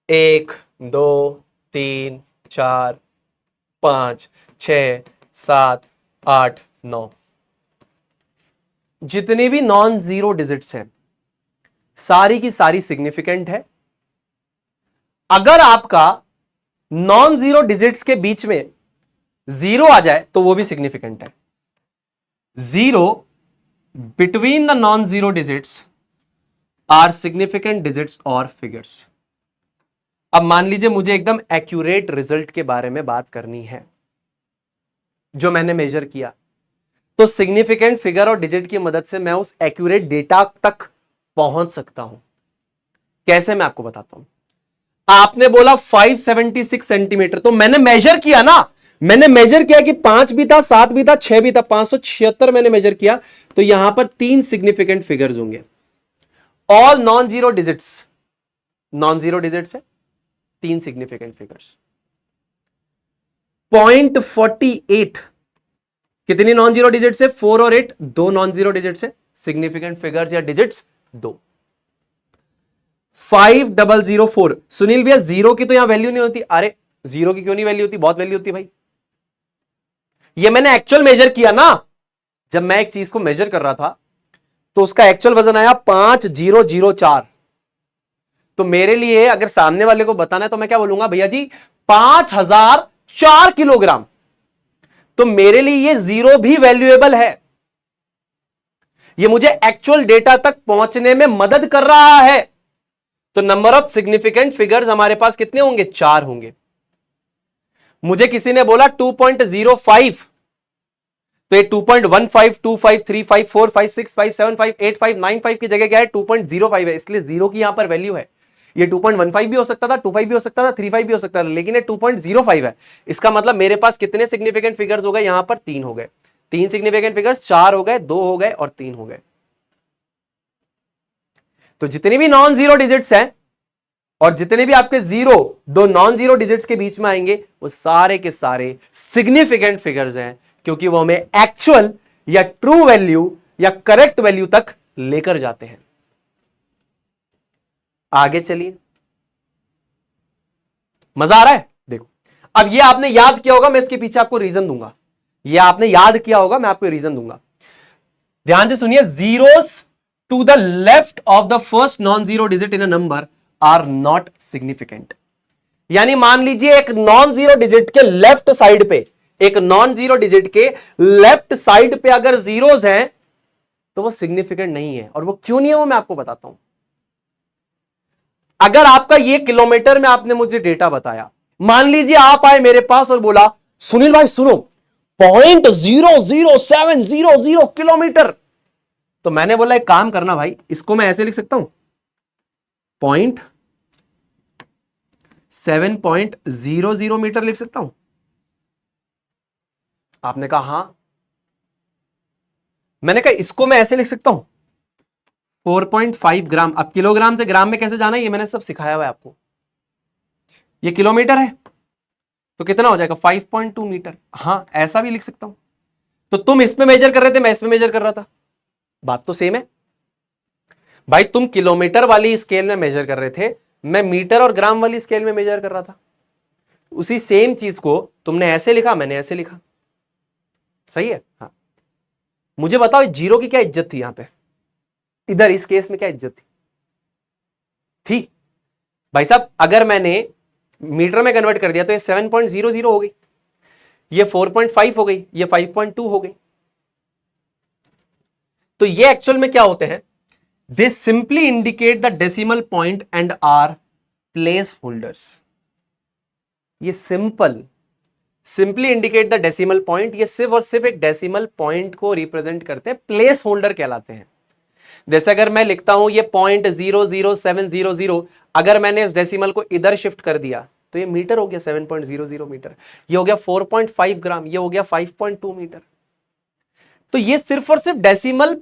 1 2 3 4 5 6 7 8 9, जितनी भी नॉन जीरो डिजिट्स हैं सारी की सारी सिग्निफिकेंट है। अगर आपका नॉन जीरो डिजिट्स के बीच में जीरो आ जाए तो वो भी सिग्निफिकेंट है। Zero between the non zero digits are significant digits और फिगर्स। अब मान लीजिए मुझे एकदम एक्यूरेट रिजल्ट के बारे में बात करनी है जो मैंने मेजर किया, तो सिग्निफिकेंट फिगर और डिजिट की मदद से मैं उस एक्यूरेट डेटा तक पहुंच सकता हूं। कैसे? मैं आपको बताता हूं। आपने बोला 576 सेंटीमीटर, तो मैंने मेजर किया ना, मैंने मेजर किया कि 5 भी था, 7 भी था, 6 भी था, 576 मैंने मेजर किया, तो यहां पर 3 सिग्निफिकेंट फिगर्स होंगे। All non zero digits, non zero digits है, 3 सिग्निफिकेंट फिगर्स। 0.48 कितनी नॉन जीरो डिजिट्स है? 4 और 8, 2 नॉन जीरो डिजिट्स है, सिग्निफिकेंट फिगर्स या डिजिट्स 2। 5004, सुनील भैया जीरो की तो यहां वैल्यू नहीं होती। अरे जीरो की क्यों नहीं वैल्यू होती? बहुत वैल्यू होती है भाई। ये मैंने एक्चुअल मेजर किया ना, जब मैं एक चीज को मेजर कर रहा था तो उसका एक्चुअल वजन आया 5004। तो मेरे लिए अगर सामने वाले को बताना है तो मैं क्या बोलूंगा? भैया जी 5004 किलोग्राम। तो मेरे लिए ये जीरो भी वैल्यूएबल है। ये मुझे एक्चुअल डेटा तक पहुंचने में मदद कर रहा है। तो नंबर ऑफ सिग्निफिकेंट फिगर्स हमारे पास कितने होंगे? 4 होंगे। मुझे किसी ने बोला 2.05, तो ये 2.15, 25, 35, 45, 65, 75, 85, 95 की जगह क्या है? 2.05 है, इसलिए जीरो की यहां पर वैल्यू है। ये 2.15 भी हो सकता था, 25 भी हो सकता था, 35 भी हो सकता था, लेकिन ये 2.05 है। इसका मतलब मेरे पास कितने सिग्निफिकेंट फिगर्स हो गए? यहां पर 3 हो गए। 3 सिग्निफिकेंट फिगर्स, 4 हो गए, 2 हो गए और 3 हो गए। तो जितनी भी नॉन जीरो डिजिट्स हैं और जितने भी आपके जीरो, दो नॉन जीरो डिजिट्स के बीच में आएंगे, वो सारे के सारे सिग्निफिकेंट फिगर्स हैं, क्योंकि वो हमें एक्चुअल या ट्रू वैल्यू या करेक्ट वैल्यू तक लेकर जाते हैं। आगे चलिए, मजा आ रहा है? देखो, अब ये आपने याद किया होगा, मैं इसके पीछे आपको रीजन दूंगा। ये आपने याद किया होगा, मैं आपको रीजन दूंगा। ध्यान से सुनिए, zeros to the left of the first non zero digit in a number are not significant. यानी मान लीजिए एक नॉन जीरो डिजिट के लेफ्ट साइड पे, एक नॉन जीरो डिजिट के लेफ्ट साइड पे अगर जीरोस हैं तो वो सिग्निफिकेंट नहीं है। और वो क्यों नहीं है वो मैं आपको बताता हूं। अगर आपका ये किलोमीटर में आपने मुझे डेटा बताया, मान लीजिए आप आए मेरे पास और बोला सुनील भाई सुनो 0.00700 किलोमीटर, तो मैंने बोला एक काम करना भाई, इसको मैं ऐसे लिख सकता हूं 0.700 मीटर लिख सकता हूं। आपने कहा हां। मैंने कहा इसको मैं ऐसे लिख सकता हूं 4.5 ग्राम। अब किलोग्राम से ग्राम में कैसे जाना है ये मैंने सब सिखाया हुआ है आपको। ये किलोमीटर है तो कितना हो जाएगा? 5.2 मीटर। हां, ऐसा भी लिख सकता हूं। तो तुम इसमें मेजर कर रहे थे, मैं इसमें मेजर कर रहा था, बात तो सेम है भाई। तुम किलोमीटर वाली स्केल में मेजर कर रहे थे, मैं मीटर और ग्राम वाली स्केल में मेजर कर रहा था। उसी सेम चीज को तुमने ऐसे लिखा, मैंने ऐसे लिखा, सही है? हाँ, मुझे बताओ जीरो की क्या इज्जत थी यहां पे? इधर इस केस में क्या इज्जत थी भाई साहब? अगर मैंने मीटर में कन्वर्ट कर दिया तो ये 7.00 हो गई, ये 4.5 हो गई, ये 5.2 हो गई। तो ये एक्चुअल में क्या होते हैं? They simply indicate the decimal point and are place holders. ये simply indicate the decimal point, ये सिर्फ और सिर्फ एक डेसिमल पॉइंट को रिप्रेजेंट करते हैं, प्लेस होल्डर कहलाते हैं। जैसे अगर मैं लिखता हूं ये 0.00700, अगर मैंने इस डेसिमल को इधर शिफ्ट कर दिया तो ये मीटर हो गया 7.00 मीटर, ये हो गया 4.5 ग्राम, ये हो गया 5.2 मीटर। तो ये सिर्फ और सिर्फ डेसिमल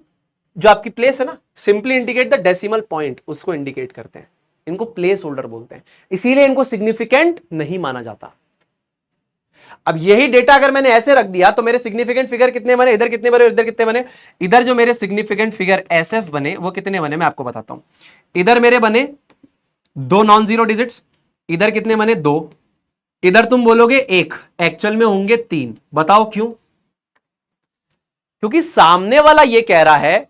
जो आपकी प्लेस है ना, simply indicate the decimal point, उसको इंडिकेट करते हैं। इनको प्लेस होल्डर बोलते हैं, इसीलिए इनको सिग्निफिकेंट नहीं माना जाता। अब यही डेटा अगर मैंने ऐसे रख दिया तो मेरे सिग्निफिकेंट फिगर कितने बने? इधर कितने बने, इधर कितने बने? इधर जो मेरे सिग्निफिकेंट फिगर एसएफ बने वो कितने बने मैं आपको बताता हूं। इधर मेरे बने 2 नॉन जीरो डिजिट्स, इधर कितने बने? 2, इधर तुम बोलोगे 1, एक्चुअल में होंगे 3। बताओ क्यों? क्योंकि सामने वाला ये कह रहा है,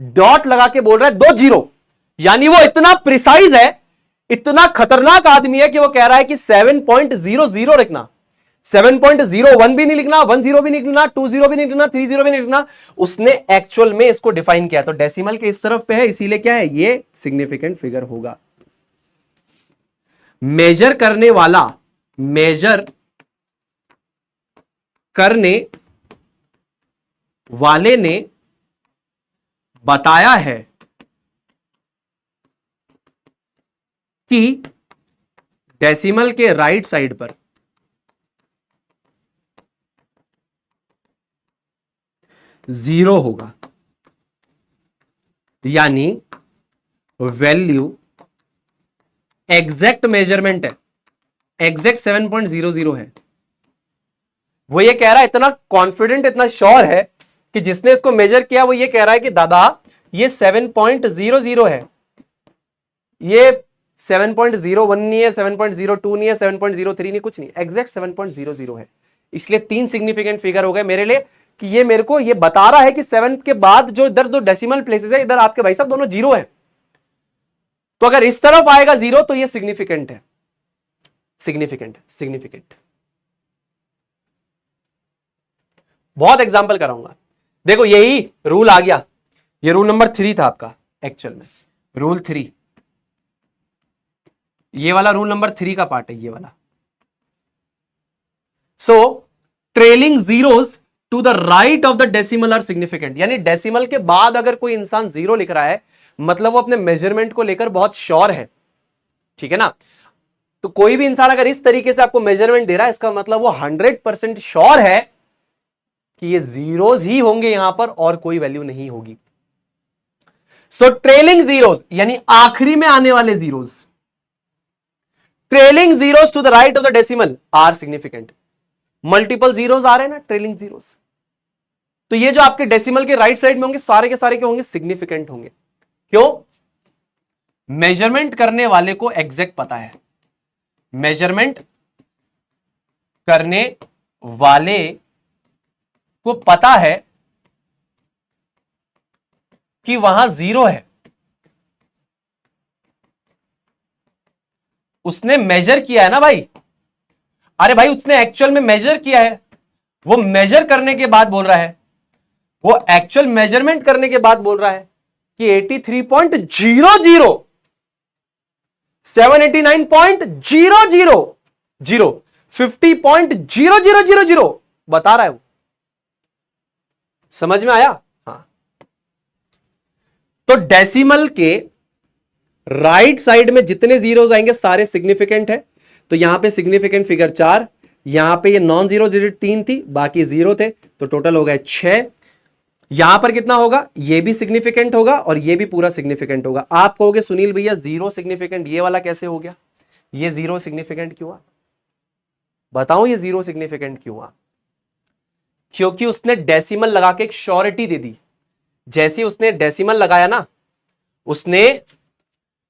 डॉट लगा के बोल रहा है 2 जीरो, यानी वो इतना प्रिसाइज है, इतना खतरनाक आदमी है कि वो कह रहा है कि 7.00 लिखना। 7.01 भी नहीं लिखना, 10 भी नहीं लिखना, 20 भी नहीं लिखना, 30 भी नहीं लिखना। उसने एक्चुअल में इसको डिफाइन किया, तो डेसिमल के इस तरफ पे है, इसीलिए क्या है? ये सिग्निफिकेंट फिगर होगा। मेजर करने वाले ने बताया है कि डेसिमल के राइट साइड पर 0 होगा, यानी वैल्यू एग्जैक्ट मेजरमेंट है, एग्जैक्ट 7.00 है। वो ये कह रहा है, इतना कॉन्फिडेंट, इतना श्योर है कि जिसने इसको मेजर किया वो ये कह रहा है कि दादा ये 7.00 है, ये 7.01 नहीं है, 7.02 नहीं है, 7.03 नहीं, कुछ नहीं, एग्जैक्ट 7.00 है। इसलिए 3 सिग्निफिकेंट फिगर हो गए मेरे लिए कि ये मेरे को ये बता रहा है कि 7 के बाद जो इधर 2 डेसिमल प्लेसेस है, इधर आपके भाई साहब दोनों 0 है। तो अगर इस तरफ आएगा 0 तो ये सिग्निफिकेंट है, सिग्निफिकेंट। बहुत एग्जांपल कराऊंगा। देखो यही रूल आ गया, ये रूल नंबर 3 था आपका एक्चुअल में, रूल 3, ये वाला रूल नंबर 3 का पार्ट है ये वाला। So trailing zeros to the right of the decimal are significant, यानी डेसिमल के बाद अगर कोई इंसान जीरो लिख रहा है मतलब वो अपने मेजरमेंट को लेकर बहुत श्योर है, ठीक है ना। तो कोई भी इंसान अगर इस तरीके से आपको मेजरमेंट दे रहा है इसका मतलब वो 100% श्योर है कि ये जीरोस ही होंगे यहां पर और कोई वैल्यू नहीं होगी। सो ट्रेलिंग जीरोस यानी आखिरी में आने वाले zeros, trailing zeros to the right of the decimal are significant. Multiple zeros आ रहे हैं ना ट्रेलिंग जीरोस, तो ये जो आपके डेसिमल के राइट साइड में होंगे सारे के सारे क्या होंगे, सिग्निफिकेंट होंगे। क्यों? मेजरमेंट करने वाले को एग्जैक्ट पता है, मेजरमेंट करने वाले को पता है कि वहां जीरो है, उसने मेजर किया है ना भाई। अरे भाई उसने एक्चुअल में मेजर किया है, वो मेजर करने के बाद बोल रहा है, वो एक्चुअल मेजरमेंट करने के बाद बोल रहा है कि 83.00 789.000 50.0000 बता रहा है वो। समझ में आया? हाँ। तो डेसिमल के राइट साइड में जितने जीरोस आएंगे सारे सिग्निफिकेंट है। तो यहां पे सिग्निफिकेंट फिगर 4, यहां पे ये नॉन जीरो डिजिट 3 थी, बाकी जीरो थे, तो टोटल हो गए 6। यहां पर कितना होगा, ये भी सिग्निफिकेंट होगा और ये भी पूरा सिग्निफिकेंट होगा। आप कहोगे सुनील भैया जीरो सिग्निफिकेंट ये वाला कैसे हो गया, ये जीरो सिग्निफिकेंट क्यों हुआ? बताऊं ये जीरो सिग्निफिकेंट क्यों हुआ? क्योंकि उसने डेसिमल लगा के एक श्योरिटी दे दी। जैसे उसने डेसिमल लगाया ना, उसने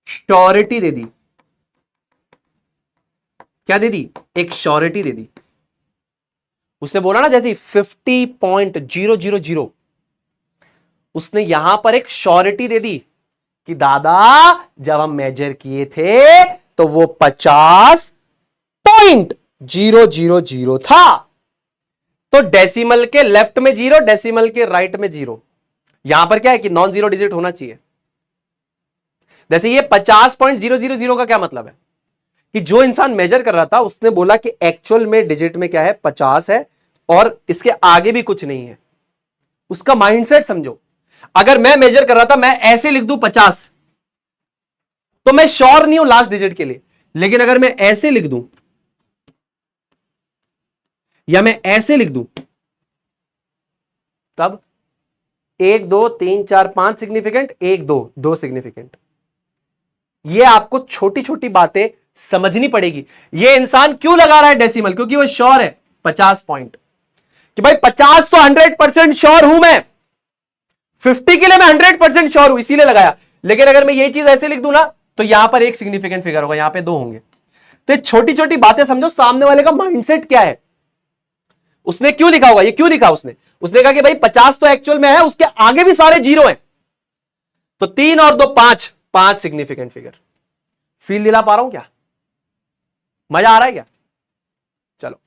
श्योरिटी दे दी। क्या दे दी? एक श्योरिटी दे दी। उसने बोला ना जैसे 50.000, उसने यहां पर एक श्योरिटी दे दी कि दादा जब हम मेजर किए थे तो वो 50.000 था। तो डेसिमल के लेफ्ट में जीरो, डेसिमल के राइट में जीरो। यहां पर क्या है कि नॉन जीरो डिजिट होना चाहिए। जैसे ये 50.000 का क्या मतलब है कि जो इंसान मेजर कर रहा था उसने बोला कि एक्चुअल में डिजिट में क्या है, 50 है और इसके आगे भी कुछ नहीं है। उसका माइंडसेट समझो। अगर मैं मेजर कर रहा था, मैं ऐसे लिख दूं 50, तो मैं श्योर नहीं हूं लास्ट डिजिट के लिए। लेकिन अगर मैं ऐसे लिख दूं या मैं ऐसे लिख दूं, तब 1 2 3 4 5 सिग्निफिकेंट, 1 2 2 सिग्निफिकेंट। ये आपको छोटी छोटी बातें समझनी पड़ेगी। ये इंसान क्यों लगा रहा है डेसिमल? क्योंकि वो श्योर है 50 पॉइंट कि भाई 50 तो 100% श्योर हूं मैं, 50 के लिए मैं 100% श्योर हूं, इसीलिए लगाया। लेकिन अगर मैं ये चीज ऐसे लिख दूं ना, तो यहां पर एक सिग्निफिकेंट फिगर होगा, यहां पे 2 होंगे। तो छोटी छोटी बातें समझो, सामने वाले का माइंडसेट क्या है, उसने क्यों लिखा होगा, ये क्यों लिखा उसने कहा कि भाई 50 तो एक्चुअल में है, उसके आगे भी सारे जीरो हैं, तो 3 और 2 5, 5 सिग्निफिकेंट फिगर। फील दिला पा रहा हूं क्या? मजा आ रहा है क्या? चलो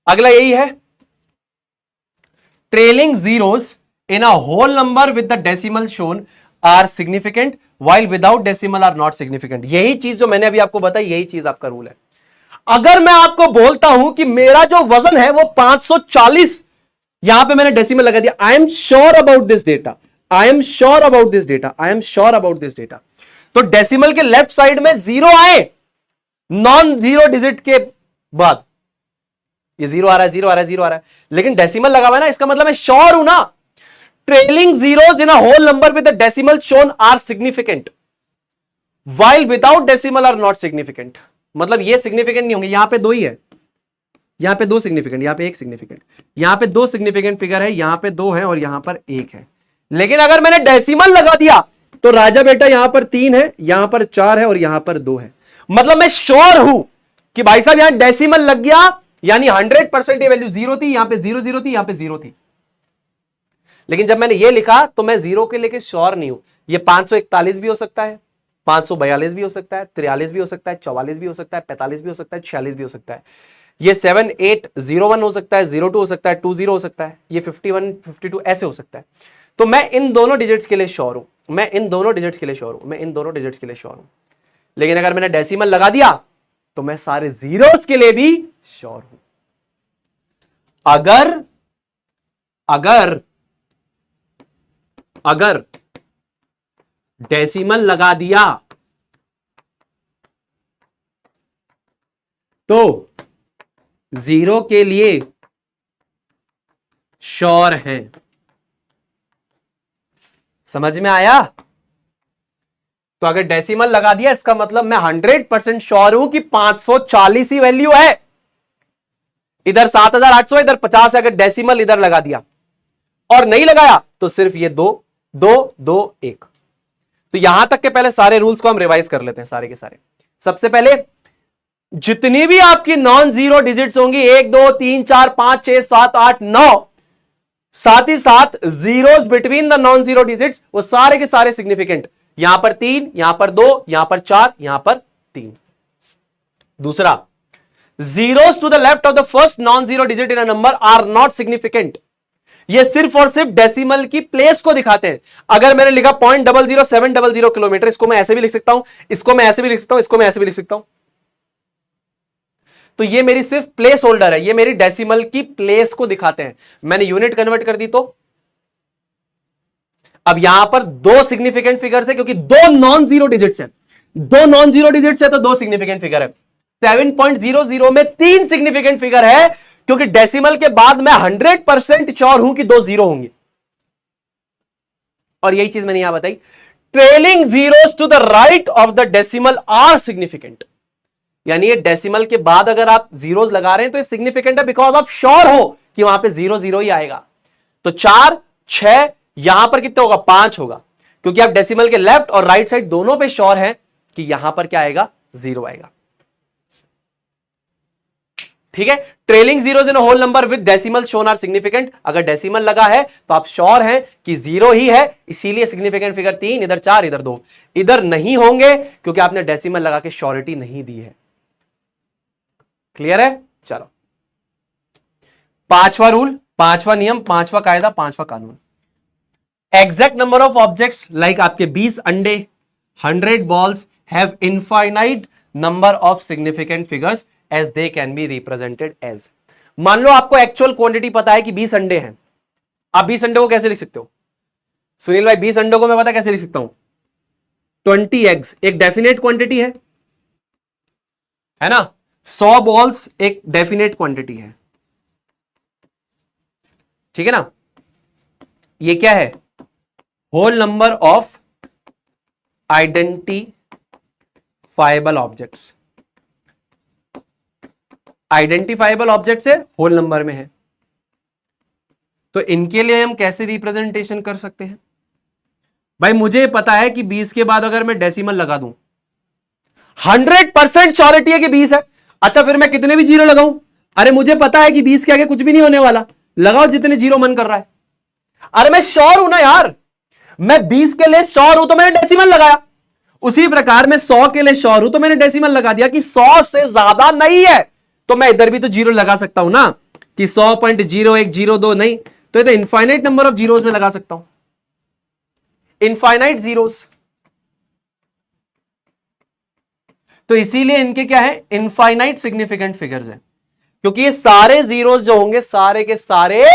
अगला यही है, trailing zeros in a whole number with the decimal shown are significant while without decimal are not significant. यही चीज जो मैंने अभी आपको बताई, यही चीज आपका रूल है। अगर मैं आपको बोलता हूं कि मेरा जो वजन है वो 540, यहां पे मैंने डेसिमल लगा दिया, I am sure about this data, I am sure about this data, I am sure about this data. तो डेसिमल के लेफ्ट साइड में जीरो आए, नॉन जीरो डिजिट के बाद ये जीरो आ रहा है, जीरो आ रहा है, जीरो आ रहा है, लेकिन डेसिमल लगा हुआ है ना, इसका मतलब मैं श्योर हूं ना। Trailing zeros in a whole number with the decimal shown are significant while without decimal are not significant. मतलब ये सिग्निफिकेंट नहीं होंगे। यहां पे 2 ही है, यहां पे 2 सिग्निफिकेंट, यहां पे 1 सिग्निफिकेंट, यहां पे 2 सिग्निफिकेंट फिगर है, यहां पे 2 है और यहां पर 1 है। लेकिन अगर मैंने डेसिमल लगा दिया तो राजा बेटा यहां पर 3 है, यहां पर 4 है और यहां पर 2 है। मतलब मैं श्योर हूं कि भाई साहब यहां डेसिमल लग गया, यानी 100% ये वैल्यू 0 थी, यहां पे 0 0 थी, यहां पे 0 थी। लेकिन जब मैंने ये लिखा तो मैं 0 के लेके श्योर नहीं हूं। ये 541 भी हो सकता है, 542 भी हो सकता है, 43 भी हो सकता है, 44 भी हो सकता है, 45 भी हो सकता है, 46 भी हो सकता है। ये 7801 हो सकता है, 02 हो सकता है, 20 हो सकता है, ये 51 52 ऐसे हो सकता है। तो मैं इन दोनों डिजिट्स के लिए श्योर हूं, मैं इन दोनों डिजिट्स के लिए श्योर हूं, मैं इन दोनों डिजिट्स के लिए श्योर हूं। लेकिन अगर मैंने डेसिमल लगा दिया तो मैं सारे जीरोस के लिए भी श्योर हूं। अगर अगर अगर डेसिमल लगा दिया तो जीरो के लिए श्योर है। समझ में आया? तो अगर डेसिमल लगा दिया इसका मतलब मैं 100% श्योर हूं कि 540 ही वैल्यू है। इधर 7800, इधर 50 है। अगर डेसिमल इधर लगा दिया और नहीं लगाया तो सिर्फ ये 2 2 2 1। तो यहां तक के पहले सारे रूल्स को हम रिवाइज कर लेते हैं, सारे के सारे। सबसे पहले जितनी भी आपकी नॉन जीरो डिजिट्स होंगी 1 2 3 4 5 6 7 8 9, साथ ही साथ zeros between the non zero digits, वो सारे के सारे सिग्निफिकेंट। यहां पर 3, यहां पर 2, यहां पर 4, यहां पर 3। दूसरा, zeros to the left of the first non zero digit in a number are not significant. ये सिर्फ और सिर्फ डेसिमल की प्लेस को दिखाते हैं। अगर मैंने लिखा 0.00700 किलोमीटर, इसको मैं ऐसे भी लिख सकता हूं, इसको मैं ऐसे भी लिख सकता हूं, इसको मैं ऐसे भी लिख सकता हूं। तो ये मेरी सिर्फ प्लेस होल्डर है, ये मेरी डेसिमल की प्लेस को दिखाते हैं। मैंने यूनिट कन्वर्ट कर दी तो अब यहां पर 2 सिग्निफिकेंट फिगर्स है, क्योंकि 2 नॉन जीरो डिजिट्स है। 2 नॉन जीरो डिजिट्स है तो 2 सिग्निफिकेंट फिगर है। 7.00 में 3 सिग्निफिकेंट फिगर है, क्योंकि डेसिमल के बाद मैं 100% श्योर हूं कि 2 जीरो होंगे। और यही चीज मैंने यहां बताई, trailing zeros to the right of the decimal are significant. यानी ये डेसिमल के बाद अगर आप जीरोस लगा रहे हैं तो ये सिग्निफिकेंट है, बिकॉज आप श्योर हो कि वहां पे 0 0 ही आएगा। तो 4 6, यहां पर कितना होगा? 5 होगा, क्योंकि आप डेसिमल के लेफ्ट और राइट साइड दोनों पे श्योर हैं कि यहां पर क्या आएगा? 0 आएगा। ठीक है? Trailing zeros in whole number with decimal shown are significant. अगर डेसिमल लगा है तो आप श्योर हैं कि 0 ही है, इसीलिए सिग्निफिकेंट फिगर 3, इधर 4, इधर 2। इधर नहीं होंगे क्योंकि आपने डेसिमल लगा के श्योरिटी नहीं दी है। क्लियर है? चलो, 5वां रूल, 5वां नियम, 5वां कायदा, 5वां कानून। Exact number of objects like आपके 20 अंडे, 100 balls have infinite number of significant figures as they can be represented as. मान लो आपको एक्चुअल क्वांटिटी पता है कि 20 अंडे हैं। आप 20 अंडे को कैसे लिख सकते हो? सुनील भाई, 20 अंडों को मैं पता कैसे लिख सकता हूं? 20 एग्स एक डेफिनेट क्वांटिटी है ना? 100 बॉल्स एक डेफिनेट क्वांटिटी है। ठीक है ना? ये क्या है? Whole number of identifiable objects. Identifiable objects है, होल नंबर में है। तो इनके लिए हम कैसे रिप्रेजेंटेशन कर सकते हैं? भाई मुझे पता है कि 20 के बाद अगर मैं डेसिमल लगा दूं, 100% श्योरिटी है कि 20 है। अच्छा, फिर मैं कितने भी जीरो लगाऊं? अरे मुझे पता है कि 20 के आगे कुछ भी नहीं होने वाला, लगाओ जितने जीरो मन कर रहा है। अरे मैं श्योर हूं ना यार, मैं 20 के लिए श्योर हूं तो मैंने डेसिमल लगाया। उसी प्रकार मैं 100 के लिए श्योर हूं तो मैंने डेसिमल लगा दिया कि 100 से ज्यादा नहीं है, तो मैं इधर भी तो जीरो लगा सकता हूं ना, कि 100.0102 नहीं, तो ये तो इनफाइनाइट नंबर ऑफ जीरोस में लगा सकता हूं, इनफाइनाइट जीरोस। तो इसीलिए इनके क्या है? इनफाइनाइट सिग्निफिकेंट फिगर्स हैं, क्योंकि ये सारे जीरोस जो होंगे सारे के सारे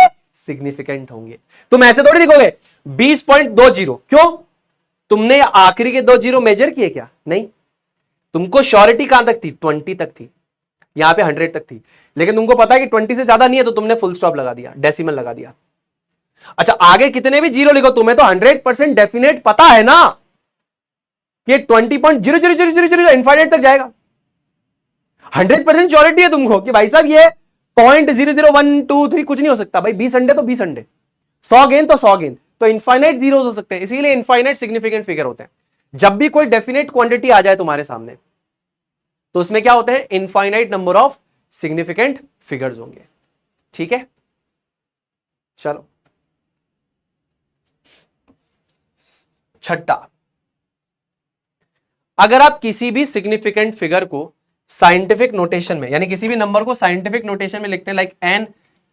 सिग्निफिकेंट होंगे। तुम ऐसे थोड़ी लिखोगे 20.20, क्यों? तुमने आखिरी के 2 जीरो मेजर किए क्या? नहीं। तुमको श्योरिटी कहां तक थी? 20 तक थी, यहां पे 100 तक थी, लेकिन तुमको पता है कि 20 से ज्यादा नहीं है, तो तुमने फुल स्टॉप लगा दिया, डेसिमल लगा दिया। अच्छा, आगे कितने भी जीरो लिखो, तुम्हें तो 100% डेफिनेट पता है ना कि 20.0000 इनफाइनाइट तक जाएगा। 100% श्योरिटी है तुमको कि भाई साहब ये 0.00123 कुछ नहीं हो सकता। भाई 20 अंडे तो 20 अंडे, 100 गेंद तो 100 गेंद, तो इनफाइनाइट जीरोस हो सकते हैं। इसीलिए इनफाइनाइट सिग्निफिकेंट फिगर होते हैं। जब भी कोई डेफिनेट क्वांटिटी आ जाए तुम्हारे सामने, तो उसमें क्या होते हैं? Infinite number of significant figures होंगे। ठीक है? चलो, छठा, अगर आप किसी भी सिग्निफिकेंट फिगर को साइंटिफिक नोटेशन में, यानी किसी भी नंबर को साइंटिफिक नोटेशन में लिखते हैं, लाइक n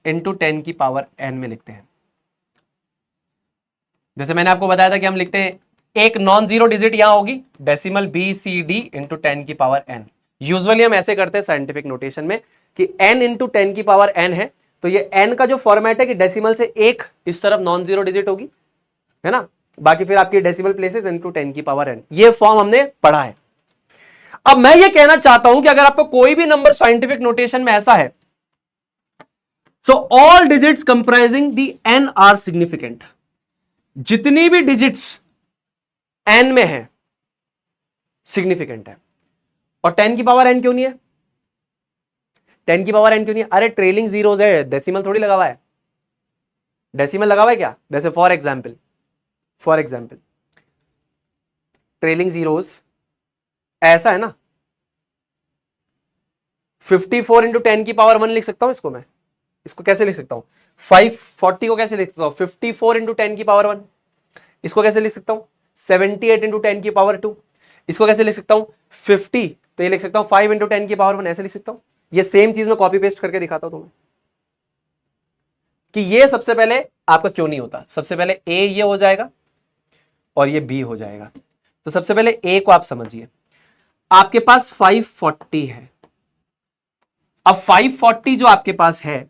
× 10⁻n में लिखते हैं, जैसे मैंने आपको बताया था कि हम लिखते हैं एक नॉन जीरो डिजिट यहां होगी, decimal B C D into 10 की पावर n। यूजुअली हम ऐसे करते हैं साइंटिफिक नोटेशन में कि n इंटू 10 की पावर n है, तो ये n का जो फॉर्मेट है कि डेसिमल से एक इस तरफ नॉन जीरो डिजिट होगी, है ना, बाकी फिर आपकी डेसिमल प्लेसेस इंटू 10 की पावर n। ये फॉर्म हमने पढ़ा है। अब मैं ये कहना चाहता हूं कि अगर आपको कोई भी नंबर साइंटिफिक नोटेशन में ऐसा है, so all digits comprising the n are significant, जितनी भी डिजिट्स n में है सिग्निफिकेंट है। और 10 की पावर n क्यों नहीं है? 10 की पावर n क्यों नहीं है? अरे ट्रेलिंग जीरोस है, डेसिमल थोड़ी लगा हुआ है। डेसिमल लगा हुआ है क्या? जैसे फॉर एग्जाम्पल ट्रेलिंग जीरोस ऐसा है ना, 54 इंटू 10 की पावर 1 लिख सकता हूं इसको मैं। इसको कैसे लिख सकता हूं? 540 को कैसे लिख सकता हूं? 54 इंटू 10 की पावर 1। इसको कैसे लिख सकता हूं? 78 इंटू 10 की पावर 2। इसको कैसे लिख सकता हूं? 50, तो ये लिख सकता हूं 5 इंटू 10 की पावर 1, ऐसे लिख सकता हूं। ये सेम चीज में कॉपी पेस्ट करके दिखाता हूं तुम्हें कि ये सबसे पहले आपका क्यों नहीं होता। सबसे पहले ए ये हो जाएगा और ये बी हो जाएगा। तो सबसे पहले ए को आप समझिए, आपके पास 540 है। अब 540 जो आपके पास है,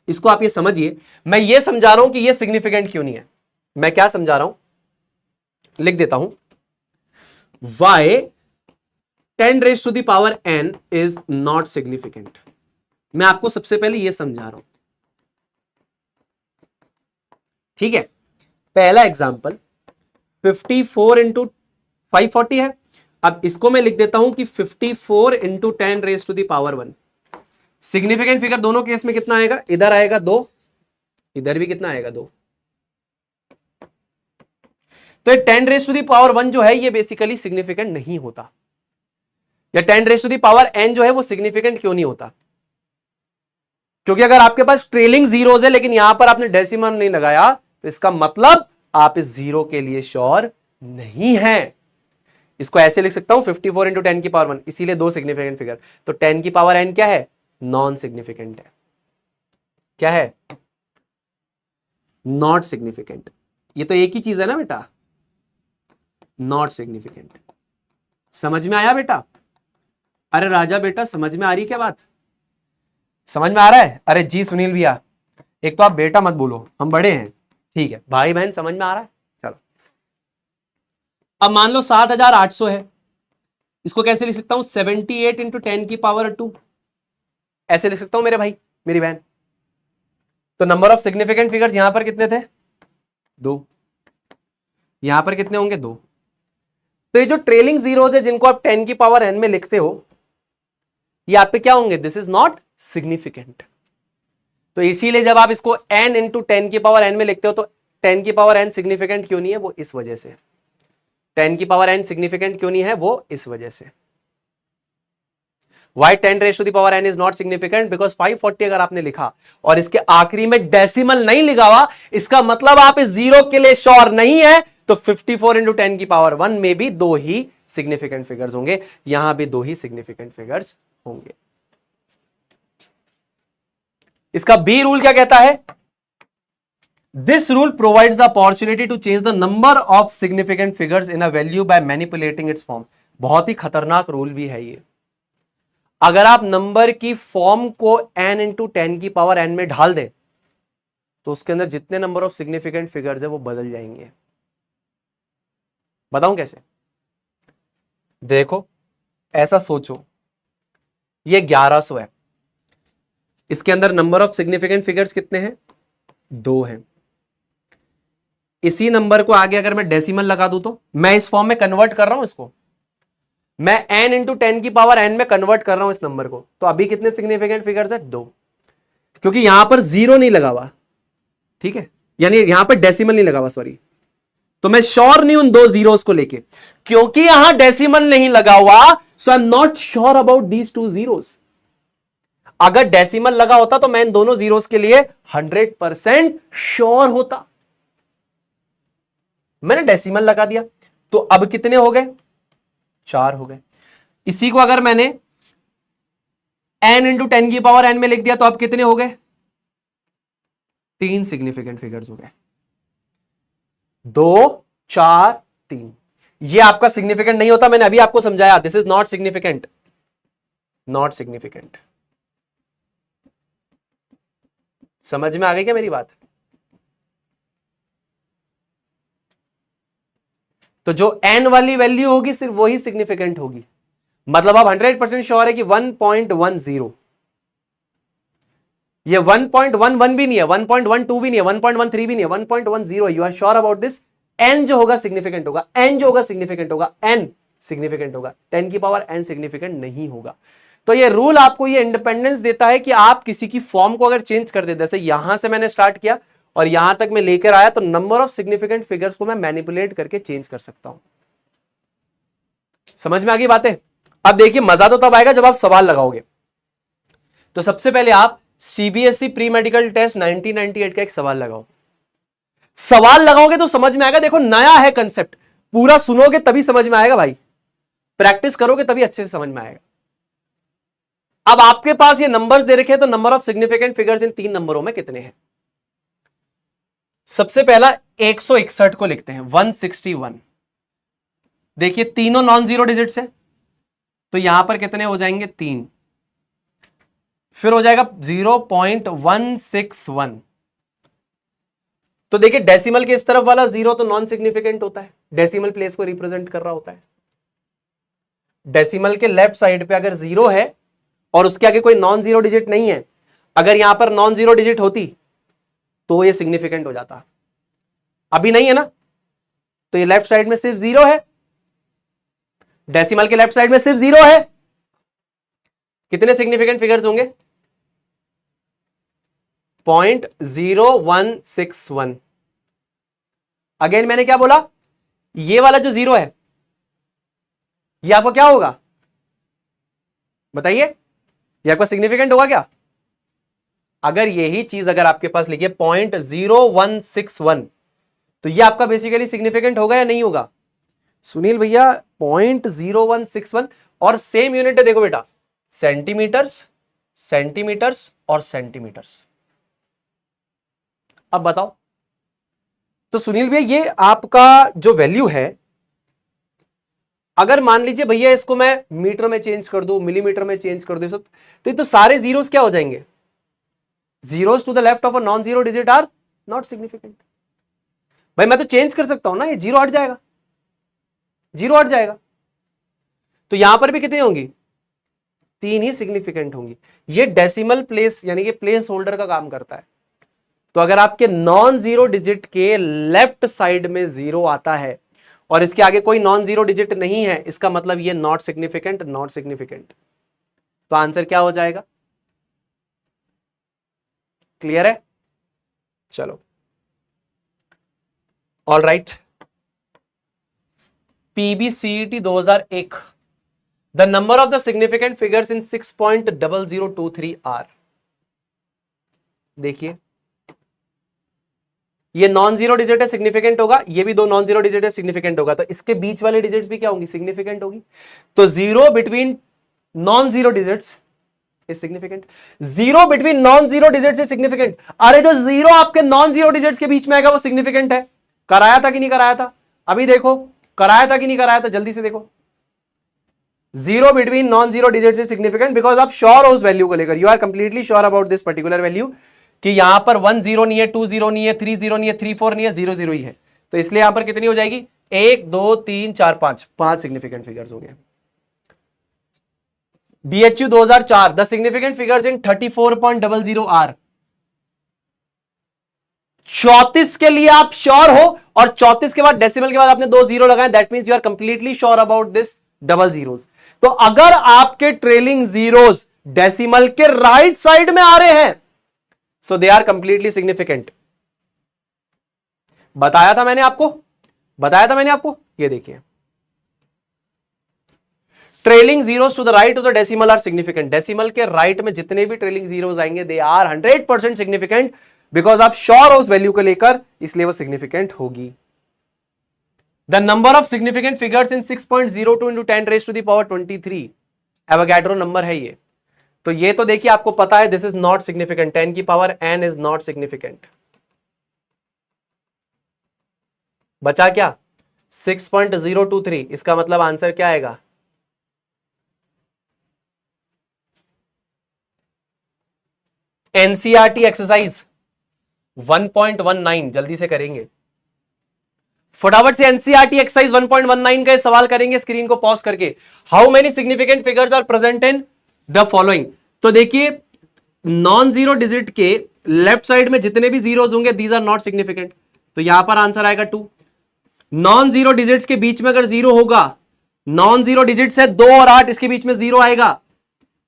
इसको आप ये समझिए, मैं ये समझा रहा हूं कि ये सिग्निफिकेंट क्यों नहीं है। मैं क्या समझा रहा हूं, लिख देता हूं, y 10 raised to the power n is not significant। मैं आपको सबसे पहले ये समझा रहा हूं, ठीक है। पहला एग्जांपल 54 इंटू 540 है। अब इसको मैं लिख देता हूं कि 54 into 10 raise to the power 1। Significant figure दोनों केस में कितना आएगा? इधर आएगा 2, इधर भी कितना आएगा? 2। तो ये 10 रेज टू दी पावर 1 जो है ये बेसिकली सिग्निफिकेंट नहीं होता। या 10 raise to the power n जो है वो सिग्निफिकेंट क्यों नहीं होता? क्योंकि अगर आपके पास ट्रेलिंग जीरोस है लेकिन यहां पर आपने डेसिमल नहीं लगाया, तो इसका मतलब आप इस जीरो के लिए श्योर नहीं है। इसको ऐसे लिख सकता हूं 54 इंटू 10 की पावर 1, इसीलिए 2 सिग्निफिकेंट फिगर। तो 10 की पावर n क्या है? नॉन सिग्निफिकेंट है। क्या है? Not significant. ये तो एक ही चीज है ना बेटा, नॉट सिग्निफिकेंट। समझ में आया बेटा? अरे राजा बेटा समझ में आ रही क्या बात? समझ में आ रहा है? अरे जी सुनील भैया, एक तो आप बेटा मत बोलो, हम बड़े हैं, ठीक है भाई बहन, समझ में आ रहा है? चलो अब मान लो 7800 है, इसको कैसे लिख सकता हूं? 78 इंटू 10 की पावर 2, ऐसे लिख सकता हूं मेरे भाई मेरी बहन। तो नंबर ऑफ सिग्निफिकेंट फिगर्स यहां पर कितने थे? 2। यहां पर कितने होंगे? 2। तो ये जो ट्रेलिंग जीरोज है जिनको आप 10 की पावर n में लिखते हो, ये आप पे क्या होंगे? This is not significant. तो इसीलिए जब आप इसको n इंटू 10 की पावर n में लिखते हो तो 10 की पावर n सिग्निफिकेंट क्यों नहीं है? वो इस वजह से। 10 की पावर n सिग्निफिकेंट क्यों नहीं है? वो इस वजह से। Why 10 raised to the power n is not significant? Because 540 अगर आपने लिखा और इसके आखिरी में डेसिमल नहीं लिखा हुआ, इसका मतलब आप इस जीरो के लिए श्योर नहीं है। तो 54 इंटू 10 की पावर 1 में भी 2 ही सिग्निफिकेंट फिगर्स होंगे, यहां भी 2 ही सिग्निफिकेंट फिगर्स होंगे। इसका बी रूल क्या कहता है? This rule provides the opportunity to change the number of significant figures in a value by manipulating its form. बहुत ही खतरनाक रूल भी है ये। अगर आप नंबर की फॉर्म को n इंटू 10 की पावर n में ढाल दें तो उसके अंदर जितने नंबर ऑफ सिग्निफिकेंट फिगर्स है वो बदल जाएंगे। बताऊं कैसे? देखो ऐसा सोचो, ये 1100 है, इसके अंदर नंबर ऑफ सिग्निफिकेंट फिगर्स कितने हैं? 2 हैं। इसी नंबर को आगे अगर मैं डेसिमल लगा दूं तो मैं इस फॉर्म में कन्वर्ट कर रहा हूं इसको, मैं n इंटू 10 की पावर n में कन्वर्ट कर रहा हूं इस नंबर को, तो अभी कितने सिग्निफिकेंट फिगर्स है? 2। क्योंकि यहां पर जीरो नहीं लगा हुआ, ठीक है, यानी यहां पर डेसिमल नहीं लगा हुआ, सॉरी। तो मैं श्योर नहीं उन 2 जीरोस को लेके, क्योंकि यहां डेसिमल नहीं लगा हुआ, so I am not sure about these 2 zeros. अगर डेसिमल लगा होता तो मैं इन दोनों जीरोस के लिए 100% श्योर होता। मैंने डेसिमल लगा दिया, तो अब कितने हो गए? 4 हो गए। इसी को अगर मैंने n इंटू 10 की पावर n में लिख दिया तो अब कितने हो गए? 3 सिग्निफिकेंट फिगर्स हो गए। 2 4 3, ये आपका सिग्निफिकेंट नहीं होता। मैंने अभी आपको समझाया, this is not significant, not significant. समझ में आ गई क्या मेरी बात? तो जो n वाली वैल्यू होगी सिर्फ वही सिग्निफिकेंट होगी। मतलब आप 100% श्योर है कि 1.10, ये 1.11 भी नहीं है, 1.12 भी नहीं है, 1.13 भी नहीं है, 1.10 है। You are sure about this? n जो होगा सिग्निफिकेंट होगा, n जो होगा सिग्निफिकेंट होगा, n सिग्निफिकेंट होगा, 10 की पावर n सिग्निफिकेंट नहीं होगा। तो ये रूल आपको ये इंडिपेंडेंस देता है कि आप किसी की फॉर्म को अगर चेंज कर दे, जैसे यहां से मैंने स्टार्ट किया और यहां तक मैं लेकर आया, तो नंबर ऑफ सिग्निफिकेंट फिगर्स को मैं मैनिपुलेट करके चेंज कर सकता हूं। समझ में आ गई बातें? अब देखिए, मजा तो तब आएगा जब आप सवाल लगाओगे। तो सबसे पहले आप सीबीएसई प्री मेडिकल टेस्ट 1998 का एक सवाल लगाओ। सवाल लगाओगे तो समझ में आएगा। देखो, नया है कंसेप्ट, पूरा सुनोगे तभी समझ में आएगा भाई, प्रैक्टिस करोगे तभी अच्छे से समझ में आएगा। अब आपके पास ये नंबर्स दे रखे हैं, तो नंबर ऑफ सिग्निफिकेंट फिगर्स इन 3 नंबरों में कितने हैं? सबसे पहला 161 को लिखते हैं, 161। देखिए तीनों नॉन जीरो डिजिट्स है, तो यहां पर कितने हो जाएंगे? 3। फिर हो जाएगा 0.161। तो देखिए डेसिमल के इस तरफ वाला 0 तो नॉन सिग्निफिकेंट होता है, डेसिमल प्लेस को रिप्रेजेंट कर रहा होता है। डेसिमल के लेफ्ट साइड पे अगर 0 है और उसके आगे कोई नॉन जीरो डिजिट नहीं है, अगर यहां पर नॉन जीरो डिजिट होती तो ये सिग्निफिकेंट हो जाता। अभी नहीं है ना, तो ये लेफ्ट साइड में सिर्फ 0 है, डेसिमल के लेफ्ट साइड में सिर्फ 0 है। कितने सिग्निफिकेंट फिगर्स होंगे? 0.0161। अगेन मैंने क्या बोला? ये वाला जो 0 है ये आपका क्या होगा बताइए? ये आपका सिग्निफिकेंट होगा क्या? अगर यही चीज अगर आपके पास लिखिए 0.0161, तो ये आपका बेसिकली सिग्निफिकेंट होगा या नहीं होगा? सुनील भैया 0.0161 और सेम यूनिट है, देखो बेटा, सेंटीमीटर्स, सेंटीमीटर्स और सेंटीमीटर्स। अब बताओ, तो सुनील भैया ये आपका जो वैल्यू है, अगर मान लीजिए भैया इसको मैं मीटर में चेंज कर दूं, मिलीमीटर में चेंज कर दूं, तो ये तो सारे जीरोस क्या हो जाएंगे? Zeros to the left of a non zero digit are not significant. भाई मैं तो चेंज कर सकता हूं ना, ये 0 हट जाएगा, 0 हट जाएगा। तो यहां पर भी कितनी होंगी? 3 ही सिग्निफिकेंट होंगी। ये डेसिमल प्लेस यानी कि प्लेस होल्डर का काम करता है। तो अगर आपके नॉन जीरो डिजिट के लेफ्ट साइड में 0 आता है और इसके आगे कोई नॉन जीरो डिजिट नहीं है, इसका मतलब ये नॉट सिग्निफिकेंट, नॉट सिग्निफिकेंट। तो आंसर क्या हो जाएगा? क्लियर है? चलो, all right. PBCET 2001, the number of the significant figures in 6.0023 are. देखिए ये नॉन जीरो डिजिट है, सिग्निफिकेंट होगा, ये भी 2 नॉन जीरो डिजिट है, सिग्निफिकेंट होगा। तो इसके बीच वाले डिजिट्स भी क्या होंगी? सिग्निफिकेंट होगी। तो 0 between non zero digits is significant, 0 between non zero digits is significant. अरे जो 0 आपके नॉन जीरो डिजिट्स के बीच में आएगा वो सिग्निफिकेंट है। कराया था कि नहीं कराया था? अभी देखो, कराया था कि नहीं कराया था? जल्दी से देखो। 0 between non zero digits is significant because आप श्योर हो उस वैल्यू को लेकर, you are completely sure about this particular value कि यहां पर 1 0 नहीं है, 2 0 नहीं है, 3 0 नहीं है, 3 4 नहीं है, 0 0 ही है। तो इसलिए यहां पर कितनी हो जाएगी? 1 2 3 4 5, 5 सिग्निफिकेंट फिगर्स हो गए। BHU 2004, the significant figures in 34.00 are. 34 के लिए आप श्योर हो और 34 के बाद डेसिमल के बाद आपने 2 0 लगाए, that means you are completely sure about this double zeros. तो अगर आपके ट्रेलिंग जीरोस डेसिमल के राइट साइड में आ रहे हैं, so they are completely significant. बताया था मैंने आपको, बताया था मैंने आपको। ये देखिए, trailing zeros to the right of the decimal are significant. Decimal के राइट में जितने भी ट्रेलिंग जीरोस आएंगे दे आर 100% सिग्निफिकेंट बिकॉज आप श्योर हो उस वैल्यू को लेकर, इसलिए वो सिग्निफिकेंट होगी। The number of significant figures in 6.02 into 10 raised to the power 23 Avogadro number है ये। तो ये तो देखिए आपको पता है, दिस इज नॉट सिग्निफिकेंट, 10 की power n is not significant. बचा क्या 6.023, इसका मतलब आंसर क्या आएगा? एनसीईआरटी एक्सरसाइज 1.19 जल्दी से करेंगे फटाफट से। एनसीईआरटी एक्सरसाइज 1.19 का सवाल करेंगे स्क्रीन को पॉज करके। How many significant figures are present in the following. तो देखिए नॉन जीरो डिजिट के लेफ्ट साइड में जितने भी जीरोस होंगे दीज आर नॉट सिग्निफिकेंट, तो यहां पर आंसर आएगा 2। नॉन जीरो डिजिट्स के बीच में अगर जीरो होगा, नॉन जीरो डिजिट्स है 2 और 8, इसके बीच में जीरो आएगा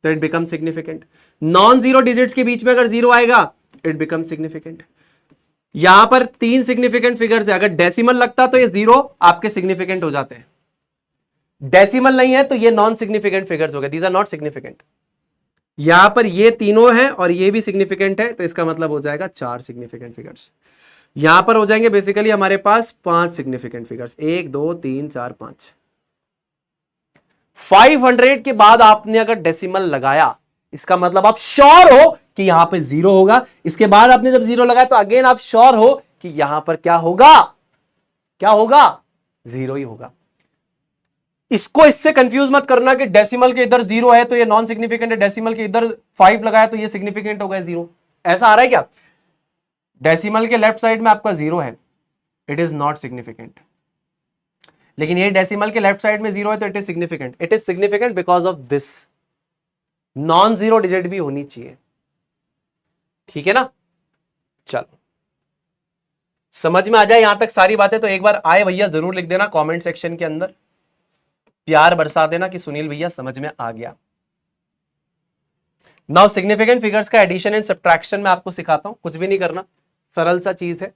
तो it become significant. Non zero digits के बीच में अगर जीरो आएगा इट बिकम सिग्निफिकेंट। यहां पर 3 सिग्निफिकेंट फिगर्स है, अगर डेसिमल लगता तो ये जीरो आपके सिग्निफिकेंट हो जाते हैं, डेसिमल नहीं है तो ये नॉन सिग्निफिकेंट फिगर्स हो गए, दीज आर नॉट सिग्निफिकेंट। यहां पर ये तीनों हैं और ये भी सिग्निफिकेंट है, तो इसका मतलब हो जाएगा 4 सिग्निफिकेंट फिगर्स। यहां पर हो जाएंगे बेसिकली हमारे पास 5 सिग्निफिकेंट फिगर्स, 1 2 3 4 5। 500 के बाद आपने अगर डेसिमल लगाया इसका मतलब आप श्योर हो कि यहां पे जीरो होगा, इसके बाद आपने जब जीरो लगाया तो अगेन आप श्योर हो कि यहां पर क्या होगा, क्या होगा, जीरो ही होगा। इसको इससे कंफ्यूज मत करना कि डेसिमल के इधर जीरो है तो ये नॉन सिग्निफिकेंट है, डेसिमल के इधर 5 लगाया तो ये सिग्निफिकेंट हो गया जीरो, ऐसा आ रहा है क्या? डेसिमल के लेफ्ट साइड में आपका जीरो है, इट इज नॉट सिग्निफिकेंट, लेकिन ये डेसिमल के लेफ्ट साइड में जीरो है तो it is significant. It is significant because of this, non zero digit भी होनी चाहिए, ठीक है ना। चलो समझ में आ जाए यहां तक सारी बातें तो एक बार आए भैया जरूर लिख देना कमेंट सेक्शन के अंदर, प्यार बरसा देना कि सुनील भैया समझ में आ गया। नाउ सिग्निफिकेंट फिगर्स का एडिशन एंड सब्ट्रैक्शन मैं आपको सिखाता हूं, कुछ भी नहीं करना, सरल सा चीज है,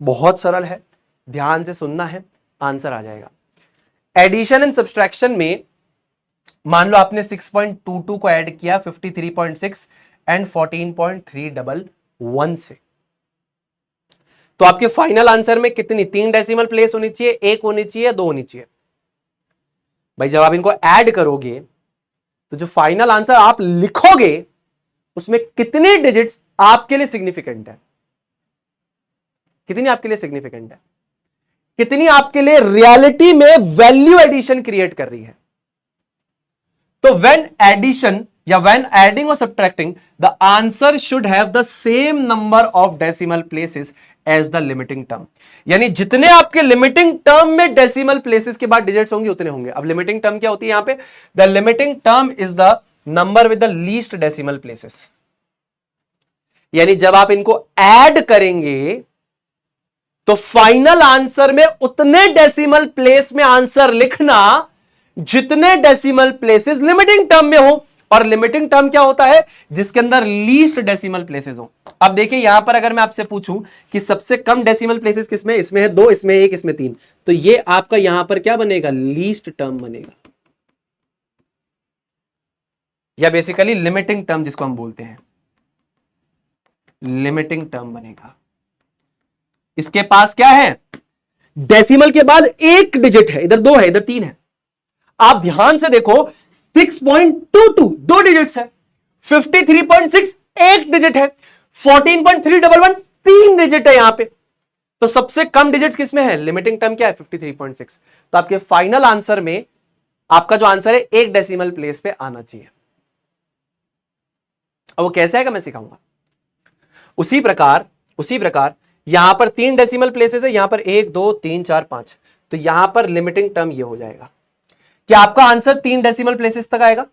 बहुत सरल है, ध्यान से सुनना है, आंसर आ जाएगा। एडिशन एंड सब्ट्रैक्शन में मान लो आपने 6.22 को ऐड किया 53.6 एंड 14.311 से, तो आपके फाइनल आंसर में कितनी 3 डेसिमल प्लेस होनी चाहिए, 1 होनी चाहिए, 2 होनी चाहिए। भाई जब आप इनको ऐड करोगे तो जो फाइनल आंसर आप लिखोगे उसमें कितनी डिजिट्स आपके लिए सिग्निफिकेंट है, कितनी आपके लिए सिग्निफिकेंट है, कितनी आपके लिए रियलिटी में वैल्यू एडिशन क्रिएट कर रही है। तो व्हेन एडिशन या व्हेन एडिंग और subtracting the answer should have the same number of decimal places as the limiting term, यानी जितने आपके लिमिटिंग टर्म में डेसिमल प्लेसेस के बाद डिजिट्स होंगे उतने होंगे। अब लिमिटिंग टर्म क्या होती है यहां पे, the limiting term is the number with the least decimal places, यानी जब आप इनको ऐड करेंगे तो फाइनल आंसर में उतने डेसिमल प्लेस में आंसर लिखना जितने डेसिमल प्लेसेस लिमिटिंग टर्म में हो, और लिमिटिंग टर्म क्या होता है, जिसके अंदर लीस्ट डेसिमल प्लेसेस हो। अब देखिए यहां पर अगर मैं आपसे पूछूं कि सबसे कम डेसिमल प्लेसेस किसमें, इसमें है 2, इसमें 1, इसमें 3, तो ये आपका यहां पर क्या बनेगा, लीस्ट टर्म बनेगा, या बेसिकली लिमिटिंग टर्म जिसको हम बोलते हैं, लिमिटिंग टर्म बनेगा। इसके पास क्या है, डेसिमल के बाद 1 डिजिट है, इधर 2 है, इधर 3 है। आप ध्यान से देखो 6.22 2 डिजिट्स है, 53.6 1 डिजिट है, 14.311 3 डिजिट है यहां पे, तो सबसे कम डिजिट्स किसमें है, लिमिटिंग टर्म क्या है 53.6। तो आपके फाइनल आंसर में आपका जो आंसर है 1 डेसिमल प्लेस पे आना चाहिए। अब वो कैसे आएगा मैं सिखाऊंगा। उसी प्रकार यहां पर 3 डेसिमल प्लेसेस है, यहां पर 1 2 3 4 5, तो यहां पर लिमिटिंग टर्म ये हो जाएगा कि आपका आंसर 3 डेसिमल प्लेसेस तक आएगा,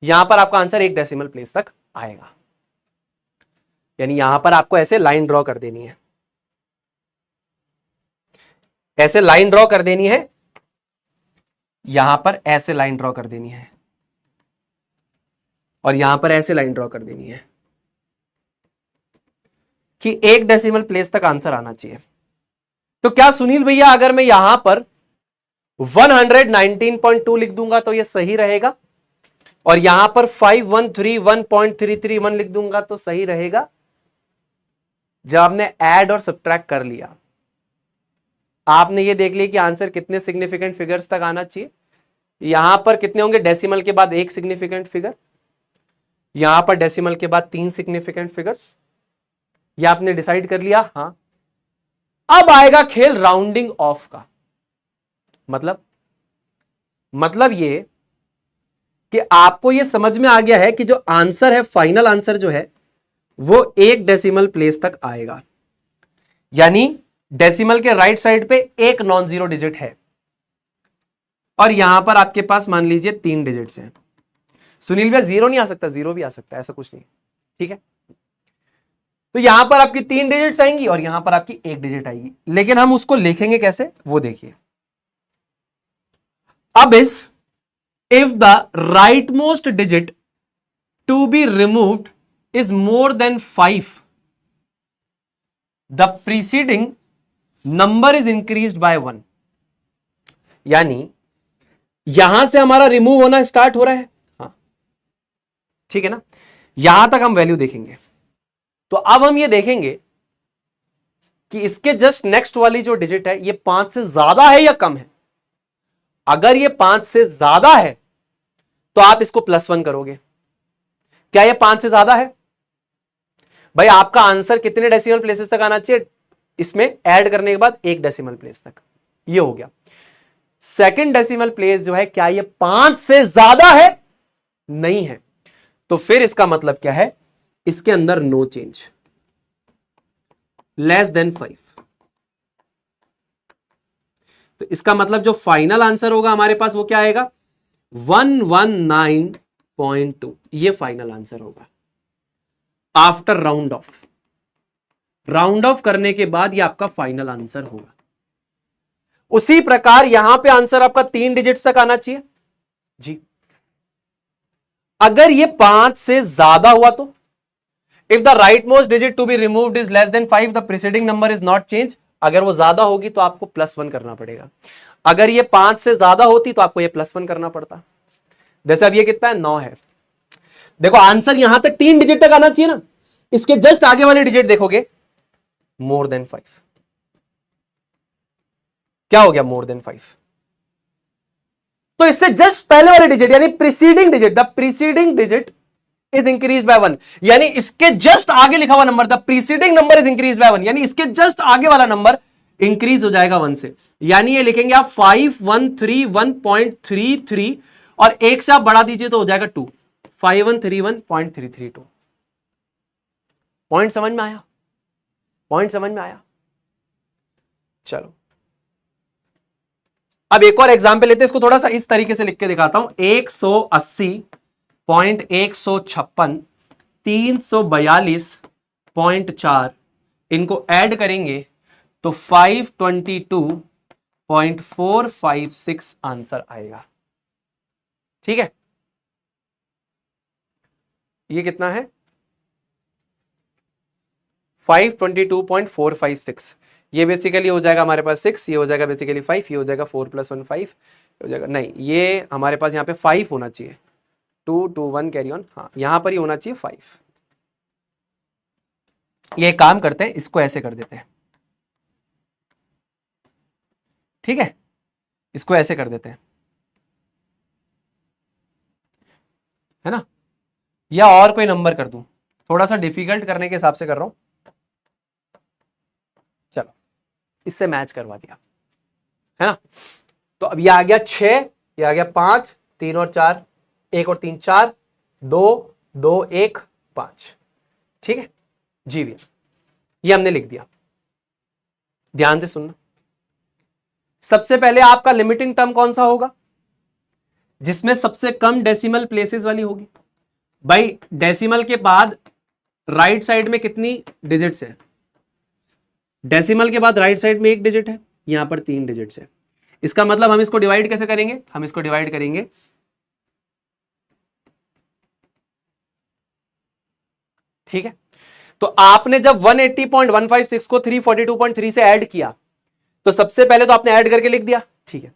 यहां पर आपका आंसर 1 डेसिमल प्लेस तक आएगा। यानी यहां पर आपको ऐसे लाइन ड्रॉ कर देनी है, ऐसे लाइन ड्रॉ कर देनी है, यहां पर ऐसे लाइन ड्रॉ कर देनी है, और यहां पर ऐसे लाइन ड्रॉ कर देनी है कि 1 डेसिमल प्लेस तक आंसर आना चाहिए। तो क्या सुनील भैया अगर मैं यहां पर 119.2 लिख दूंगा तो यह सही रहेगा, और यहां पर 5131.331 लिख दूंगा तो सही रहेगा? जब आपने ऐड और सब्ट्रैक्ट कर लिया, आपने ये देख लिया कि आंसर कितने सिग्निफिकेंट फिगर्स तक आना चाहिए। यहां पर कितने होंगे, डेसिमल के बाद 1 सिग्निफिकेंट फिगर, यहां पर डेसिमल के बाद 3 सिग्निफिकेंट फिगर्स, यह आपने डिसाइड कर लिया। हाँ, अब आएगा खेल राउंडिंग ऑफ का। मतलब ये कि आपको ये समझ में आ गया है कि जो आंसर है, फाइनल आंसर जो है वो 1 डेसिमल प्लेस तक आएगा, यानी डेसिमल के राइट साइड पे एक नॉन जीरो डिजिट है और यहां पर आपके पास मान लीजिए 3 डिजिट्स हैं। सुनील भैया जीरो नहीं आ सकता? जीरो भी आ सकता है, ऐसा कुछ नहीं, ठीक है। तो यहां पर आपकी 3 डिजिट्स आएंगी और यहां पर आपकी 1 डिजिट आएगी, लेकिन हम उसको लिखेंगे कैसे वो देखिए। अब इस if the rightmost digit to be removed is more than 5, the preceding number is increased by 1। यानी यहां से हमारा रिमूव होना स्टार्ट हो रहा है, हाँ ठीक है ना, यहां तक हम वैल्यू देखेंगे। तो अब हम ये देखेंगे कि इसके जस्ट नेक्स्ट वाली जो डिजिट है ये 5 से ज्यादा है या कम है। अगर ये 5 से ज्यादा है तो आप इसको +1 करोगे। क्या ये 5 से ज्यादा है? भाई आपका आंसर कितने डेसिमल प्लेसेस तक आना चाहिए? इसमें ऐड करने के बाद 1 डेसिमल प्लेस तक, ये हो गया। सेकंड डेसिमल प्लेस जो है, क्या ये 5 से ज्यादा है? नहीं है। तो फिर इसका मतलब क्या है? इसके अंदर नो चेंज, लेस देन 5। तो इसका मतलब जो फाइनल आंसर होगा हमारे पास वो क्या आएगा? 119.2। ये फाइनल आंसर होगा after round of. Round of करने के बाद ये आपका फाइनल आंसर होगा। उसी प्रकार यहां पे आंसर आपका 3 डिजिट्स तक आना चाहिए जी। अगर ये 5 से ज्यादा हुआ तो if the right most digit to be removed is less than 5, the preceding number is not change. अगर वो ज्यादा होगी तो आपको +1 करना पड़ेगा। अगर ये 5 से ज्यादा होती तो आपको ये +1 करना पड़ता। जैसे अब ये कितना है? 9 है। देखो आंसर यहां तक 3 डिजिट तक आना चाहिए ना, इसके जस्ट आगे वाले डिजिट देखोगे, मोर देन 5। क्या हो गया? More than 5। तो इससे जस्ट पहले वाले डिजिट यानी preceding digit, the preceding digit is increase by 1, यानी इसके जस्ट आगे लिखा हुआ number, the preceding number is increase by 1, यानी इसके जस्ट आगे वाला नंबर इंक्रीज हो जाएगा 1 से। यानी ये लिखेंगे आप 5131.33 और 1 से आप बढ़ा दीजिए तो हो जाएगा 2, 5131.332। पॉइंट समझ में आया? पॉइंट समझ में आया? चलो अब एक और एग्जाम्पल लेते हैं, इसको थोड़ा सा इस तरीके से लिख के दिखाता हूं। 180.156 342.4 इनको ऐड करेंगे तो 522.456 आंसर आएगा। ठीक है, ये कितना है? 522.456। ये बेसिकली हो जाएगा हमारे पास 6, ये हो जाएगा बेसिकली 5, ये हो जाएगा 4 + 1 5 हो जाएगा। नहीं, ये हमारे पास यहाँ पे 5 होना चाहिए, 2 2 1 कैरी ऑन, हाँ यहां पर ही होना चाहिए 5। ये काम करते हैं, इसको ऐसे कर देते हैं, ठीक है, इसको ऐसे कर देते हैं, है ना, या और कोई नंबर कर दूं, थोड़ा सा डिफिकल्ट करने के हिसाब से कर रहा हूं। चलो इससे मैच करवा दिया, है ना। तो अब ये आ गया 6, ये आ गया 5, 3 और 4, 1 और 3 4, 2 2 1 5। ठीक है जी भैया, ये हमने लिख दिया। ध्यान से सुनना, सबसे पहले आपका लिमिटिंग टर्म कौन सा होगा? जिसमें सबसे कम डेसिमल प्लेसेस वाली होगी। भाई डेसिमल के बाद राइट साइड में कितनी डिजिट्स है? डेसिमल के बाद राइट साइड में 1 डिजिट है, यहां पर 3 डिजिट्स है। इसका मतलब हम इसको डिवाइड कैसे करेंगे? हम इसको डिवाइड करेंगे ठीक है। तो आपने जब 180.156 को 342.3 से ऐड किया तो सबसे पहले तो आपने ऐड करके लिख दिया, ठीक है।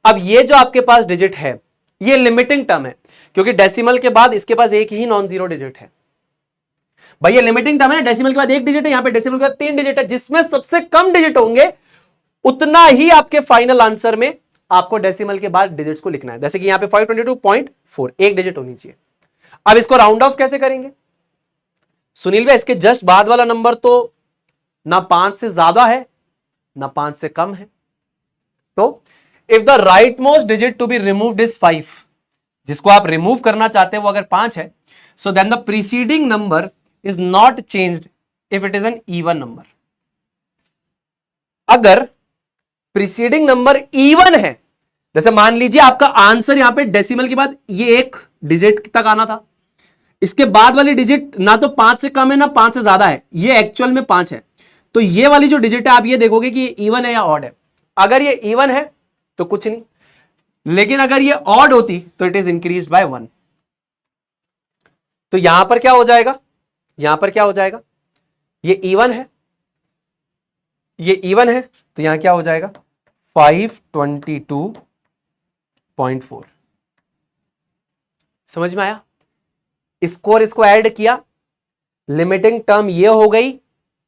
अब ये जो आपके पास डिजिट है ये लिमिटिंग टर्म है, क्योंकि डेसिमल के बाद इसके पास एक ही नॉन जीरो डिजिट है। भाई ये लिमिटिंग टर्म है, डेसिमल के बाद 1 डिजिट है, यहां पे डेसिमल के बाद 3 डिजिट है, जिसमें सबसे कम डिजिट होंगे उतना ही आपके फाइनल आंसर में आपको डेसिमल के बाद डिजिट्स को लिखना है। जैसे कि यहां पे 522.4 1 डिजिट होनी चाहिए। अब इसको राउंड ऑफ कैसे करेंगे? सुनील भाई इसके जस्ट बाद वाला नंबर तो ना 5 से ज्यादा है ना 5 से कम है। तो if the right most digit to be removed is 5, जिसको आप रिमूव करना चाहते हैं वो अगर 5 है, so then the preceding number is not changed if it is an even number. अगर प्रीसीडिंग नंबर इवन है, जैसे मान लीजिए आपका आंसर यहां पे डेसिमल के बाद ये एक डिजिट तक आना था, इसके बाद वाली डिजिट ना तो 5 से कम है ना 5 से ज्यादा है, ये एक्चुअल में 5 है, तो ये वाली जो डिजिट है आप ये देखोगे कि ये इवन है या ऑड है। अगर ये इवन है तो कुछ नहीं, लेकिन अगर ये ऑड होती तो इट इज इंक्रीज बाय 1। तो यहां पर क्या हो जाएगा, यहां पर क्या हो जाएगा, ये इवन है, ये इवन है, तो यहां क्या हो जाएगा 522.4। समझ में आया? इसको और इसको ऐड किया, लिमिटिंग टर्म ये हो गई,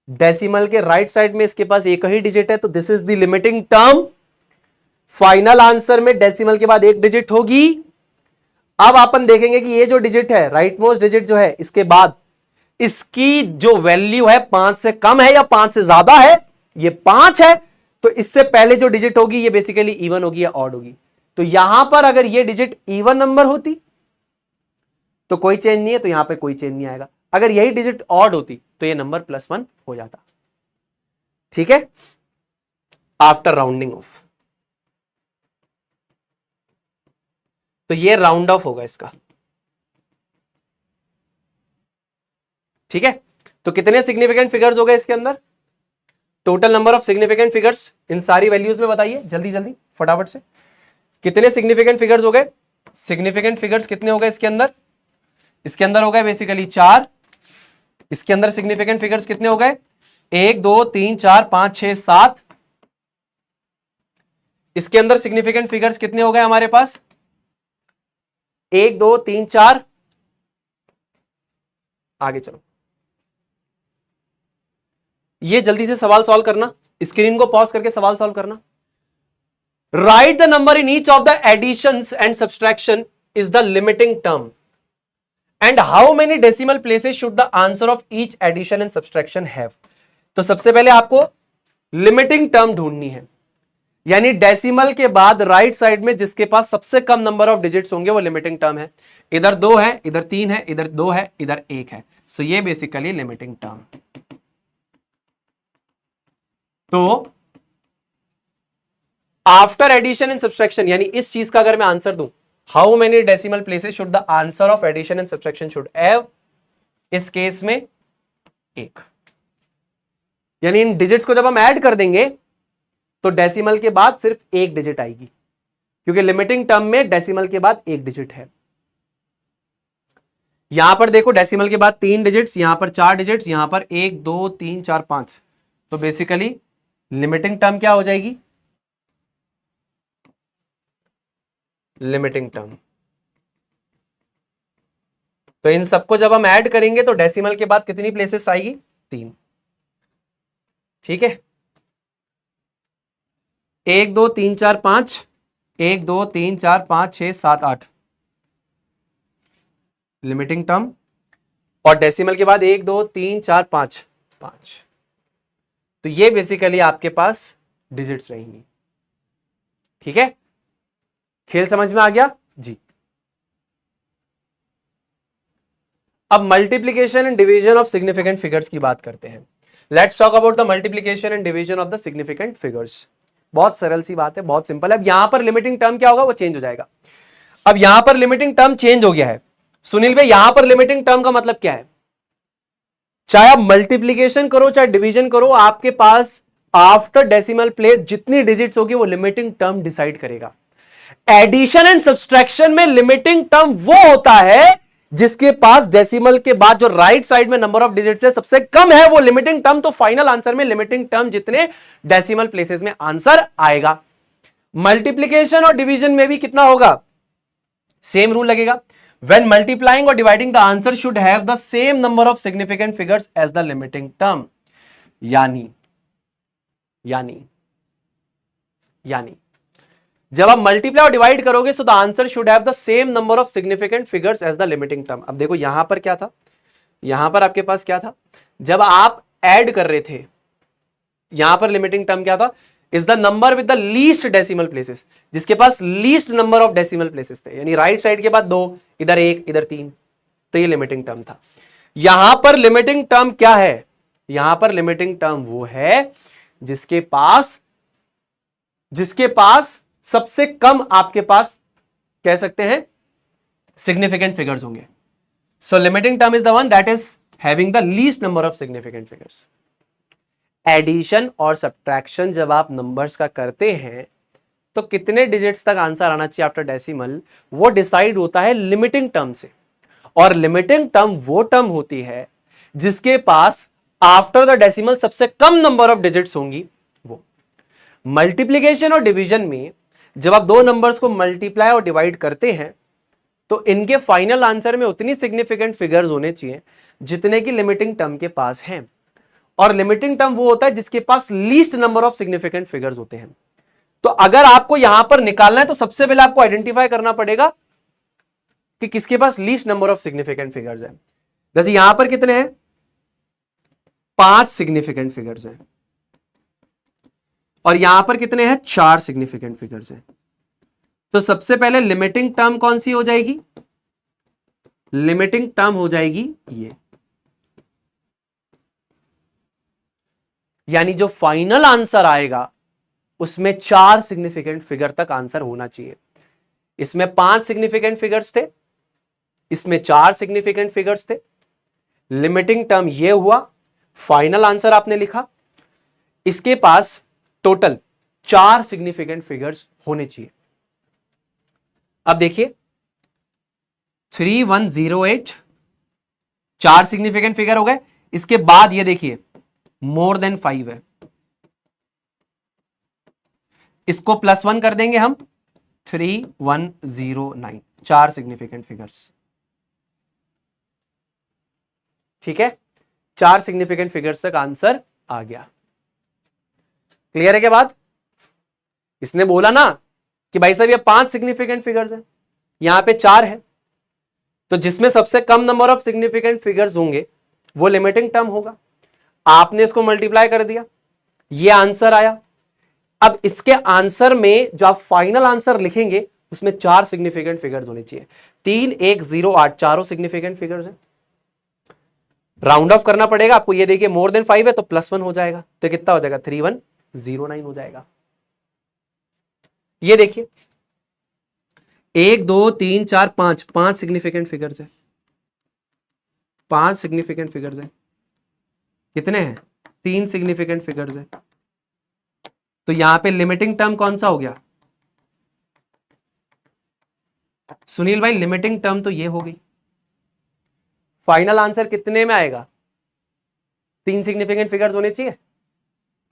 डेसिमल के राइट साइड में इसके पास एक ही डिजिट है, तो this is the limiting term. Final answer में डेसिमल के बाद एक डिजिट होगी। अब अपन देखेंगे कि ये जो डिजिट है, राइट मोस्ट डिजिट जो है, इसके बाद इसकी जो वैल्यू है 5 से कम है या 5 से ज्यादा है, ये 5 है, तो इससे पहले जो डिजिट होगी ये बेसिकली इवन होगी या ऑड होगी। तो यहां पर अगर ये डिजिट इवन नंबर होती तो कोई चेंज नहीं है, तो यहां पे कोई चेंज नहीं आएगा। अगर यही डिजिट ऑड होती तो ये नंबर +1 हो जाता। ठीक है, आफ्टर राउंडिंग ऑफ। तो ये राउंड ऑफ होगा इसका। ठीक है, तो कितने सिग्निफिकेंट फिगर्स हो गए इसके अंदर? Total number of significant figures इन सारी वैल्यूज में बताइए जल्दी जल्दी फटाफट से। कितने सिग्निफिकेंट फिगर्स हो गए? सिग्निफिकेंट फिगर्स कितने हो गए इसके अंदर? इसके अंदर हो गए बेसिकली 4। इसके अंदर सिग्निफिकेंट फिगर्स कितने हो गए? 1 2 3 4 5 6 7। इसके अंदर सिग्निफिकेंट फिगर्स कितने हो गए हमारे पास? 1 2 3 4। आगे चलो, ये जल्दी से सवाल सॉल्व करना, स्क्रीन को पॉज करके सवाल सॉल्व करना। Write the number in each of the additions and subtraction is the limiting term and how many decimal places should the answer of each addition and subtraction have. तो सबसे पहले आपको limiting term ढूंढनी है, यानी decimal के बाद right side में जिसके पास सबसे कम नंबर ऑफ डिजिट्स होंगे वो लिमिटिंग टर्म है। इधर 2 है, इधर 3 है, इधर 2 है, इधर 1 है, सो ये बेसिकली लिमिटिंग टर्म। तो आफ्टर एडिशन एंड सब्सट्रैक्शन, यानी इस चीज का अगर मैं आंसर दूं, how many decimal places should the answer of addition and subtraction should have, इस केस में 1। यानी इन डिजिट्स को जब हम ऐड कर देंगे तो डेसिमल के बाद सिर्फ 1 डिजिट आएगी, क्योंकि लिमिटिंग टर्म में डेसिमल के बाद 1 डिजिट है। यहां पर देखो डेसिमल के बाद 3 डिजिट्स, यहां पर 4 डिजिट्स, यहां पर 1 2 3 4 5, तो बेसिकली लिमिटिंग टर्म क्या हो जाएगी? Limiting term. तो इन सबको जब हम ऐड करेंगे तो डेसिमल के बाद कितनी प्लेसेस आएगी? 3। ठीक है, 1 2 3 4 5, 1 2 3 4 5 6 7 8 लिमिटिंग टर्म, और डेसिमल के बाद 1 2 3 4 5 5। तो ये बेसिकली आपके पास डिजिट्स रहेंगी। ठीक है, खेल समझ में आ गया जी। अब multiplication and division of significant figures की बात करते हैं। Let's talk about the multiplication and division of the significant figures. बहुत सरल सी बात है, बहुत सिंपल है। अब यहां पर लिमिटिंग टर्म क्या होगा? वो चेंज हो जाएगा। अब यहां पर लिमिटिंग टर्म चेंज हो गया है। सुनील भाई, यहां पर लिमिटिंग टर्म का मतलब क्या है? चाहे आप मल्टीप्लीकेशन करो चाहे डिवीजन करो, आपके पास आफ्टर डेसिमल प्लेस जितनी डिजिट्स होगी वो लिमिटिंग टर्म डिसाइड करेगा। एडिशन एंड सब्सट्रैक्शन में लिमिटिंग टर्म वो होता है जिसके पास डेसिमल के बाद जो राइट साइड में नंबर ऑफ डिजिट्स है सबसे कम है, वो लिमिटिंग टर्म। तो फाइनल आंसर में लिमिटिंग टर्म जितने डेसिमल प्लेसेस में आंसर आएगा। मल्टीप्लीकेशन और डिवीजन में भी कितना होगा? सेम रूल लगेगा। When multiplying or dividing, the answer should have the same number of significant figures as the limiting term. यानी जब आप मल्टीप्लाई और डिवाइड करोगे so the answer should have the same number of significant figures as the limiting term. अब देखो यहां पर क्या था, यहां पर आपके पास क्या था? जब आप ऐड कर रहे थे यहां पर लिमिटिंग टर्म क्या था, is the number with the least decimal places, जिसके पास least number of decimal places थे, यानी राइट साइड के बाद 2, इधर 1, इधर 3, तो ये लिमिटिंग टर्म था। यहां पर लिमिटिंग टर्म क्या है, यहां पर लिमिटिंग टर्म वो है जिसके पास सबसे कम आपके पास कह सकते हैं सिग्निफिकेंट फिगर्स होंगे। So limiting term is the one that is having the least number of significant figures. Addition और सब्ट्रैक्शन जब आप नंबर्स का करते हैं तो कितने डिजिट्स तक आंसर आना चाहिए आफ्टर डेसिमल, वो डिसाइड होता है लिमिटिंग टर्म से। और लिमिटिंग टर्म वो टर्म होती है जिसके पास आफ्टर द डेसिमल सबसे कम नंबर ऑफ डिजिट्स होंगी वो। मल्टीप्लीकेशन और डिवीजन में जब आप दो नंबर्स को मल्टीप्लाई और डिवाइड करते हैं तो इनके फाइनल आंसर में उतनी सिग्निफिकेंट फिगर्स होने चाहिए जितने की लिमिटिंग टर्म के पास हैं। और लिमिटिंग टर्म वो होता है जिसके पास least number of significant figures होते हैं। तो अगर आपको यहां पर निकालना है तो सबसे पहले आपको आइडेंटिफाई करना पड़ेगा कि किसके पास least number of significant figures है। जैसे यहां पर कितने हैं, 5 सिग्निफिकेंट फिगर्स हैं, और यहां पर कितने हैं, 4 सिग्निफिकेंट फिगर्स हैं। तो सबसे पहले लिमिटिंग टर्म कौन सी हो जाएगी, लिमिटिंग टर्म हो जाएगी ये, यानी जो फाइनल आंसर आएगा उसमें 4 सिग्निफिकेंट फिगर तक आंसर होना चाहिए। इसमें 5 सिग्निफिकेंट फिगर्स थे, इसमें 4 सिग्निफिकेंट फिगर्स थे। लिमिटिंग टर्म ये हुआ, फाइनल आंसर आपने लिखा, इसके पास टोटल 4 सिग्निफिकेंट फिगर्स होने चाहिए। अब देखिए 3108 4 सिग्निफिकेंट फिगर हो गए। इसके बाद ये देखिए मोर देन 5 है, इसको +1 कर देंगे हम, 3109, 4 सिग्निफिकेंट फिगर्स। ठीक है, 4 सिग्निफिकेंट फिगर्स तक आंसर आ गया। क्लियर है क्या बात? इसने बोला ना कि भाई साहब ये 5 सिग्निफिकेंट फिगर्स है, यहां पे 4 है, तो जिसमें सबसे कम नंबर ऑफ सिग्निफिकेंट फिगर्स होंगे वो लिमिटिंग टर्म होगा। आपने इसको मल्टीप्लाई कर दिया, ये आंसर आया। अब इसके आंसर में जो आप फाइनल आंसर लिखेंगे उसमें 4 सिग्निफिकेंट फिगर्स होने चाहिए। 3, 1, 0, 8 चारों सिग्निफिकेंट फिगर्स हैं। राउंड ऑफ करना पड़ेगा आपको, ये देखिए मोर देन 5 है तो +1 हो जाएगा, तो कितना हो जाएगा, 3109 हो जाएगा। ये देखिए 1, 2, 3, 4, 5 5 सिग्निफिकेंट फिगर्स है, 5 सिग्निफिकेंट फिगर्स है। कितने हैं, 3 सिग्निफिकेंट फिगर्स है। तो यहां पे लिमिटिंग टर्म कौन सा हो गया, सुनील भाई लिमिटिंग टर्म तो ये हो गई। फाइनल आंसर कितने में आएगा, 3 सिग्निफिकेंट फिगर्स होने चाहिए,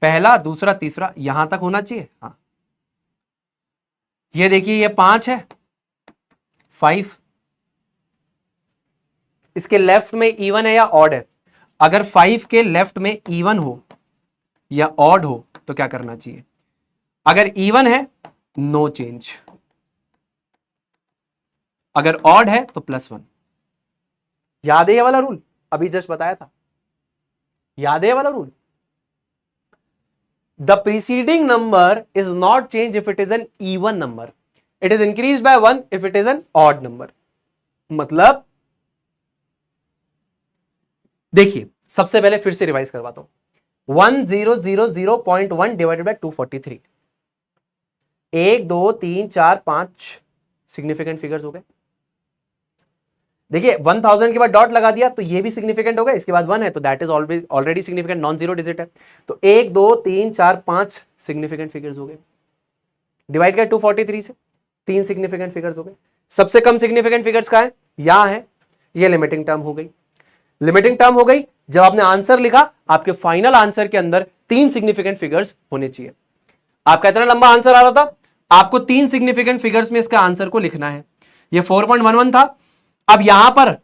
पहला, दूसरा, तीसरा, यहां तक होना चाहिए। हाँ ये देखिए ये 5 है, 5, इसके लेफ्ट में इवन है या ऑड है। अगर 5 के लेफ्ट में इवन हो या ऑड हो तो क्या करना चाहिए, अगर इवन है नो चेंज, अगर ऑड है तो +1। याद है ये वाला रूल, अभी जस्ट बताया था, याद है ये वाला rule. The preceding number is not change if it is an even number, it is increase by 1 if it is N odd number. मतलब देखिए सबसे पहले फिर से रिवाइज करवाता हूं, 1000.1 डिवाइडेड बाय 243, 1, 2, 3, 4, 5 सिग्निफिकेंट फिगर्स हो गए। देखिए 1000 के बाद डॉट लगा दिया तो ये भी सिग्निफिकेंट हो गया, इसके बाद 1 है तो that is always already significant, non zero digit है। तो 1, 2, 3, 4, 5 सिग्निफिकेंट फिगर्स हो गए। डिवाइड किया 243 से, 3 सिग्निफिकेंट फिगर्स हो गए। सबसे कम सिग्निफिकेंट फिगर्स का है, यहां है, ये लिमिटिंग टर्म हो गई। लिमिटिंग टर्म हो गई, जब आपने आंसर लिखा आपके फाइनल आंसर के अंदर 3 सिग्निफिकेंट फिगर्स होने चाहिए। आपका इतना लंबा आंसर आ रहा था, आपको 3 सिग्निफिकेंट फिगर्स में इसका आंसर को लिखना है। ये 4.11 था, अब यहां पर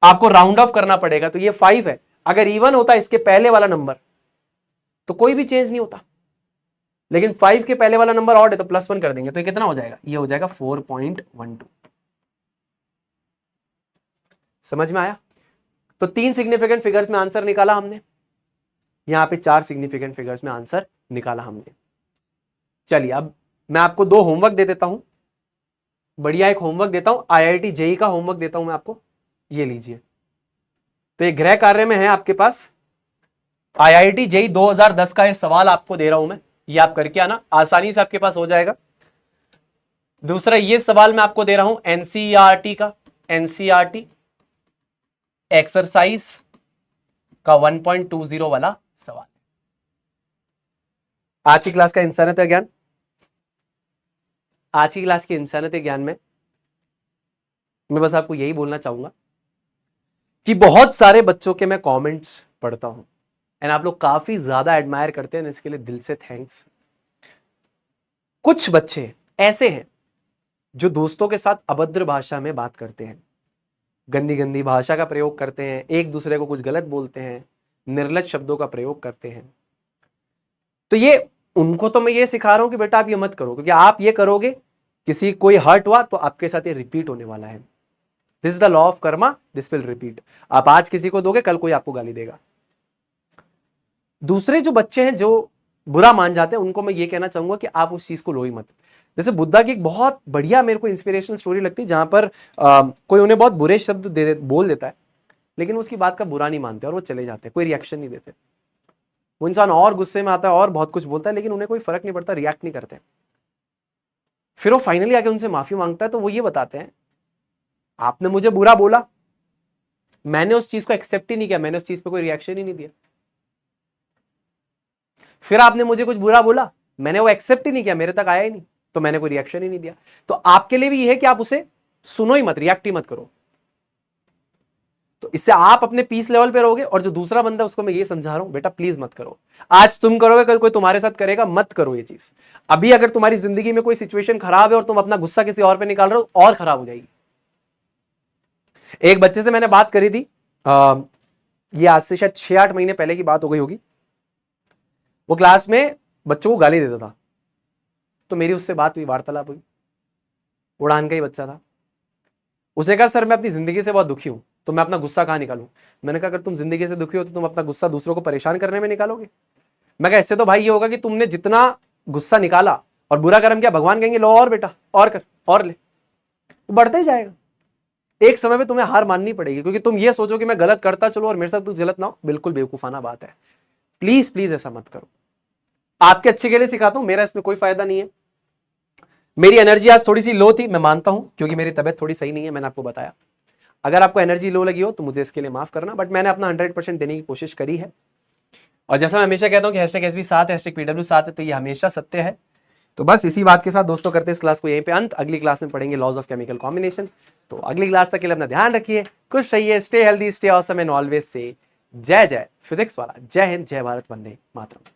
आपको राउंड ऑफ करना पड़ेगा, तो ये 5 है। अगर इवन होता इसके पहले वाला नंबर तो कोई भी चेंज नहीं होता, लेकिन 5 के पहले वाला नंबर ऑड है तो +1 कर देंगे, तो ये कितना हो जाएगा, ये हो जाएगा 4.12। समझ में आया? तो 3 सिग्निफिकेंट फिगर्स में आंसर निकाला हमने। यहां पे 4 सिग्निफिकेंट फिगर्स में आंसर निकाला हमने। चलिए अब मैं आपको 2 होमवर्क दे देता हूं, बढ़िया एक होमवर्क देता हूं, आईआईटी जेई का होमवर्क देता हूं मैं आपको, ये लीजिए। तो ये गृह कार्य में है आपके पास, आईआईटी जेई 2010 का ये सवाल आपको दे रहा हूं मैं, ये आप करके आना, आसानी से आपके पास हो जाएगा। दूसरा ये सवाल मैं आपको दे रहा हूं एनसीईआरटी का, एनसीईआरटी एक्सरसाइज का 1.20 वाला सवाल। आज की क्लास का इंसानियत ज्ञान, आज की क्लास के इंसानियत ज्ञान में मैं बस आपको यही बोलना चाहूंगा कि बहुत सारे बच्चों के मैं कमेंट्स पढ़ता हूं एंड आप लोग काफी ज्यादा एडमायर करते हैं, इसके लिए दिल से थैंक्स। कुछ बच्चे ऐसे हैं जो दोस्तों के साथ अभद्र भाषा में बात करते हैं, गंदी गंदी भाषा का प्रयोग करते हैं, एक दूसरे को कुछ गलत बोलते हैं, निर्लज्ज शब्दों का प्रयोग करते हैं। तो ये उनको तो मैं ये सिखा रहा हूं कि बेटा आप ये मत करो, क्योंकि आप ये करोगे किसी कोई हर्ट हुआ तो आपके साथ ये रिपीट होने वाला है। This is the law of Karma, this will repeat. आप आज किसी को दोगे, कल कोई आपको गाली देगा। दूसरे जो बच्चे हैं जो बुरा मान जाते हैं, उनको मैं ये कहना चाहूंगा कि आप उस चीज को लो ही मत। जैसे बुद्धा की एक बहुत बढ़िया मेरे को इंस्पिरेशनल स्टोरी लगती है, जहां पर कोई उन्हें बहुत बुरे शब्द बोल देता है, लेकिन वो उसकी बात का बुरा नहीं मानते और वो चले जाते हैं, कोई रिएक्शन नहीं देते। वो इंसान और गुस्से में आता है और बहुत कुछ बोलता है, लेकिन उन्हें कोई फर्क नहीं पड़ता, रिएक्ट नहीं करते। फिर वो फाइनली आके उनसे माफी मांगता है, तो वो ये बताते हैं आपने मुझे बुरा बोला, मैंने उस चीज को एक्सेप्ट ही नहीं किया, मैंने उस चीज पे कोई रिएक्शन ही नहीं दिया। फिर आपने मुझे कुछ बुरा बोला, मैंने वो एक्सेप्ट ही नहीं किया, मेरे तक आया ही नहीं, तो मैंने कोई रिएक्शन ही नहीं दिया। तो आपके लिए भी ये है कि आप उसे सुनो ही मत, रिएक्ट ही मत करो। तो इससे आप अपने पीस लेवल पे रहोगे, और जो दूसरा बंदा उसको मैं ये समझा रहा हूं, बेटा प्लीज मत करो। आज तुम करोगे, कल कोई तुम्हारे साथ करेगा, मत करो ये चीज। अभी अगर तुम्हारी जिंदगी में कोई सिचुएशन खराब है और तुम अपना गुस्सा किसी और पे निकाल रहे हो, और खराब हो जाएगी। एक बच्चे से मैंने बात करी थी, ये आज से शायद 6-8 महीने पहले की बात हो गई होगी। वो क्लास में बच्चों को गाली देता था, तो मेरी उससे बात हुई, वार्तालाप हुई। उड़ान का ही बच्चा था। उसे कहा सर मैं अपनी जिंदगी से बहुत दुखी हूं, तो मैं अपना गुस्सा कहां निकालूं। मैंने कहा अगर तुम जिंदगी से दुखी हो तो तुम अपना गुस्सा दूसरों को परेशान करने में निकालोगे। मैं कहा इससे तो भाई ये होगा कि तुमने जितना गुस्सा निकाला और बुरा कर्म किया, भगवान कहेंगे लो और बेटा और कर और ले, वो बढ़ता ही जाएगा। एक समय पे तुम्हें हार माननी पड़ेगी, क्योंकि तुम ये सोचो कि मैं गलत करता चलो और मेरे साथ कुछ गलत ना हो, बिल्कुल बेवकूफाना बात है। प्लीज प्लीज ऐसा मत करो। आपके अच्छे के लिए सिखाता हूं, मेरा इसमें कोई फायदा नहीं है। मेरी एनर्जी आज थोड़ी सी लो थी, मैं मानता हूं, क्योंकि मेरी तबीयत थोड़ी सही नहीं है, मैंने आपको बताया। अगर आपको एनर्जी लो लगी हो तो मुझे इसके लिए माफ करना, बट मैंने अपना 100% देने की कोशिश करी है। और जैसा मैं हमेशा कहता हूं कि #SB साथ है, #PW साथ है, तो ये हमेशा सत्य है। तो बस इसी बात के साथ दोस्तों करते हैं इस क्लास को यहीं पे अंत। अगली क्लास में पढ़ेंगे लॉज ऑफ केमिकल कॉम्बिनेशन। तो अगली क्लास तक के लिए अपना ध्यान रखिए, खुश रहिए, stay healthy, stay awesome and always say जय जय फिजिक्स वाला। जय हिंद, जय भारत, वंदे मातरम।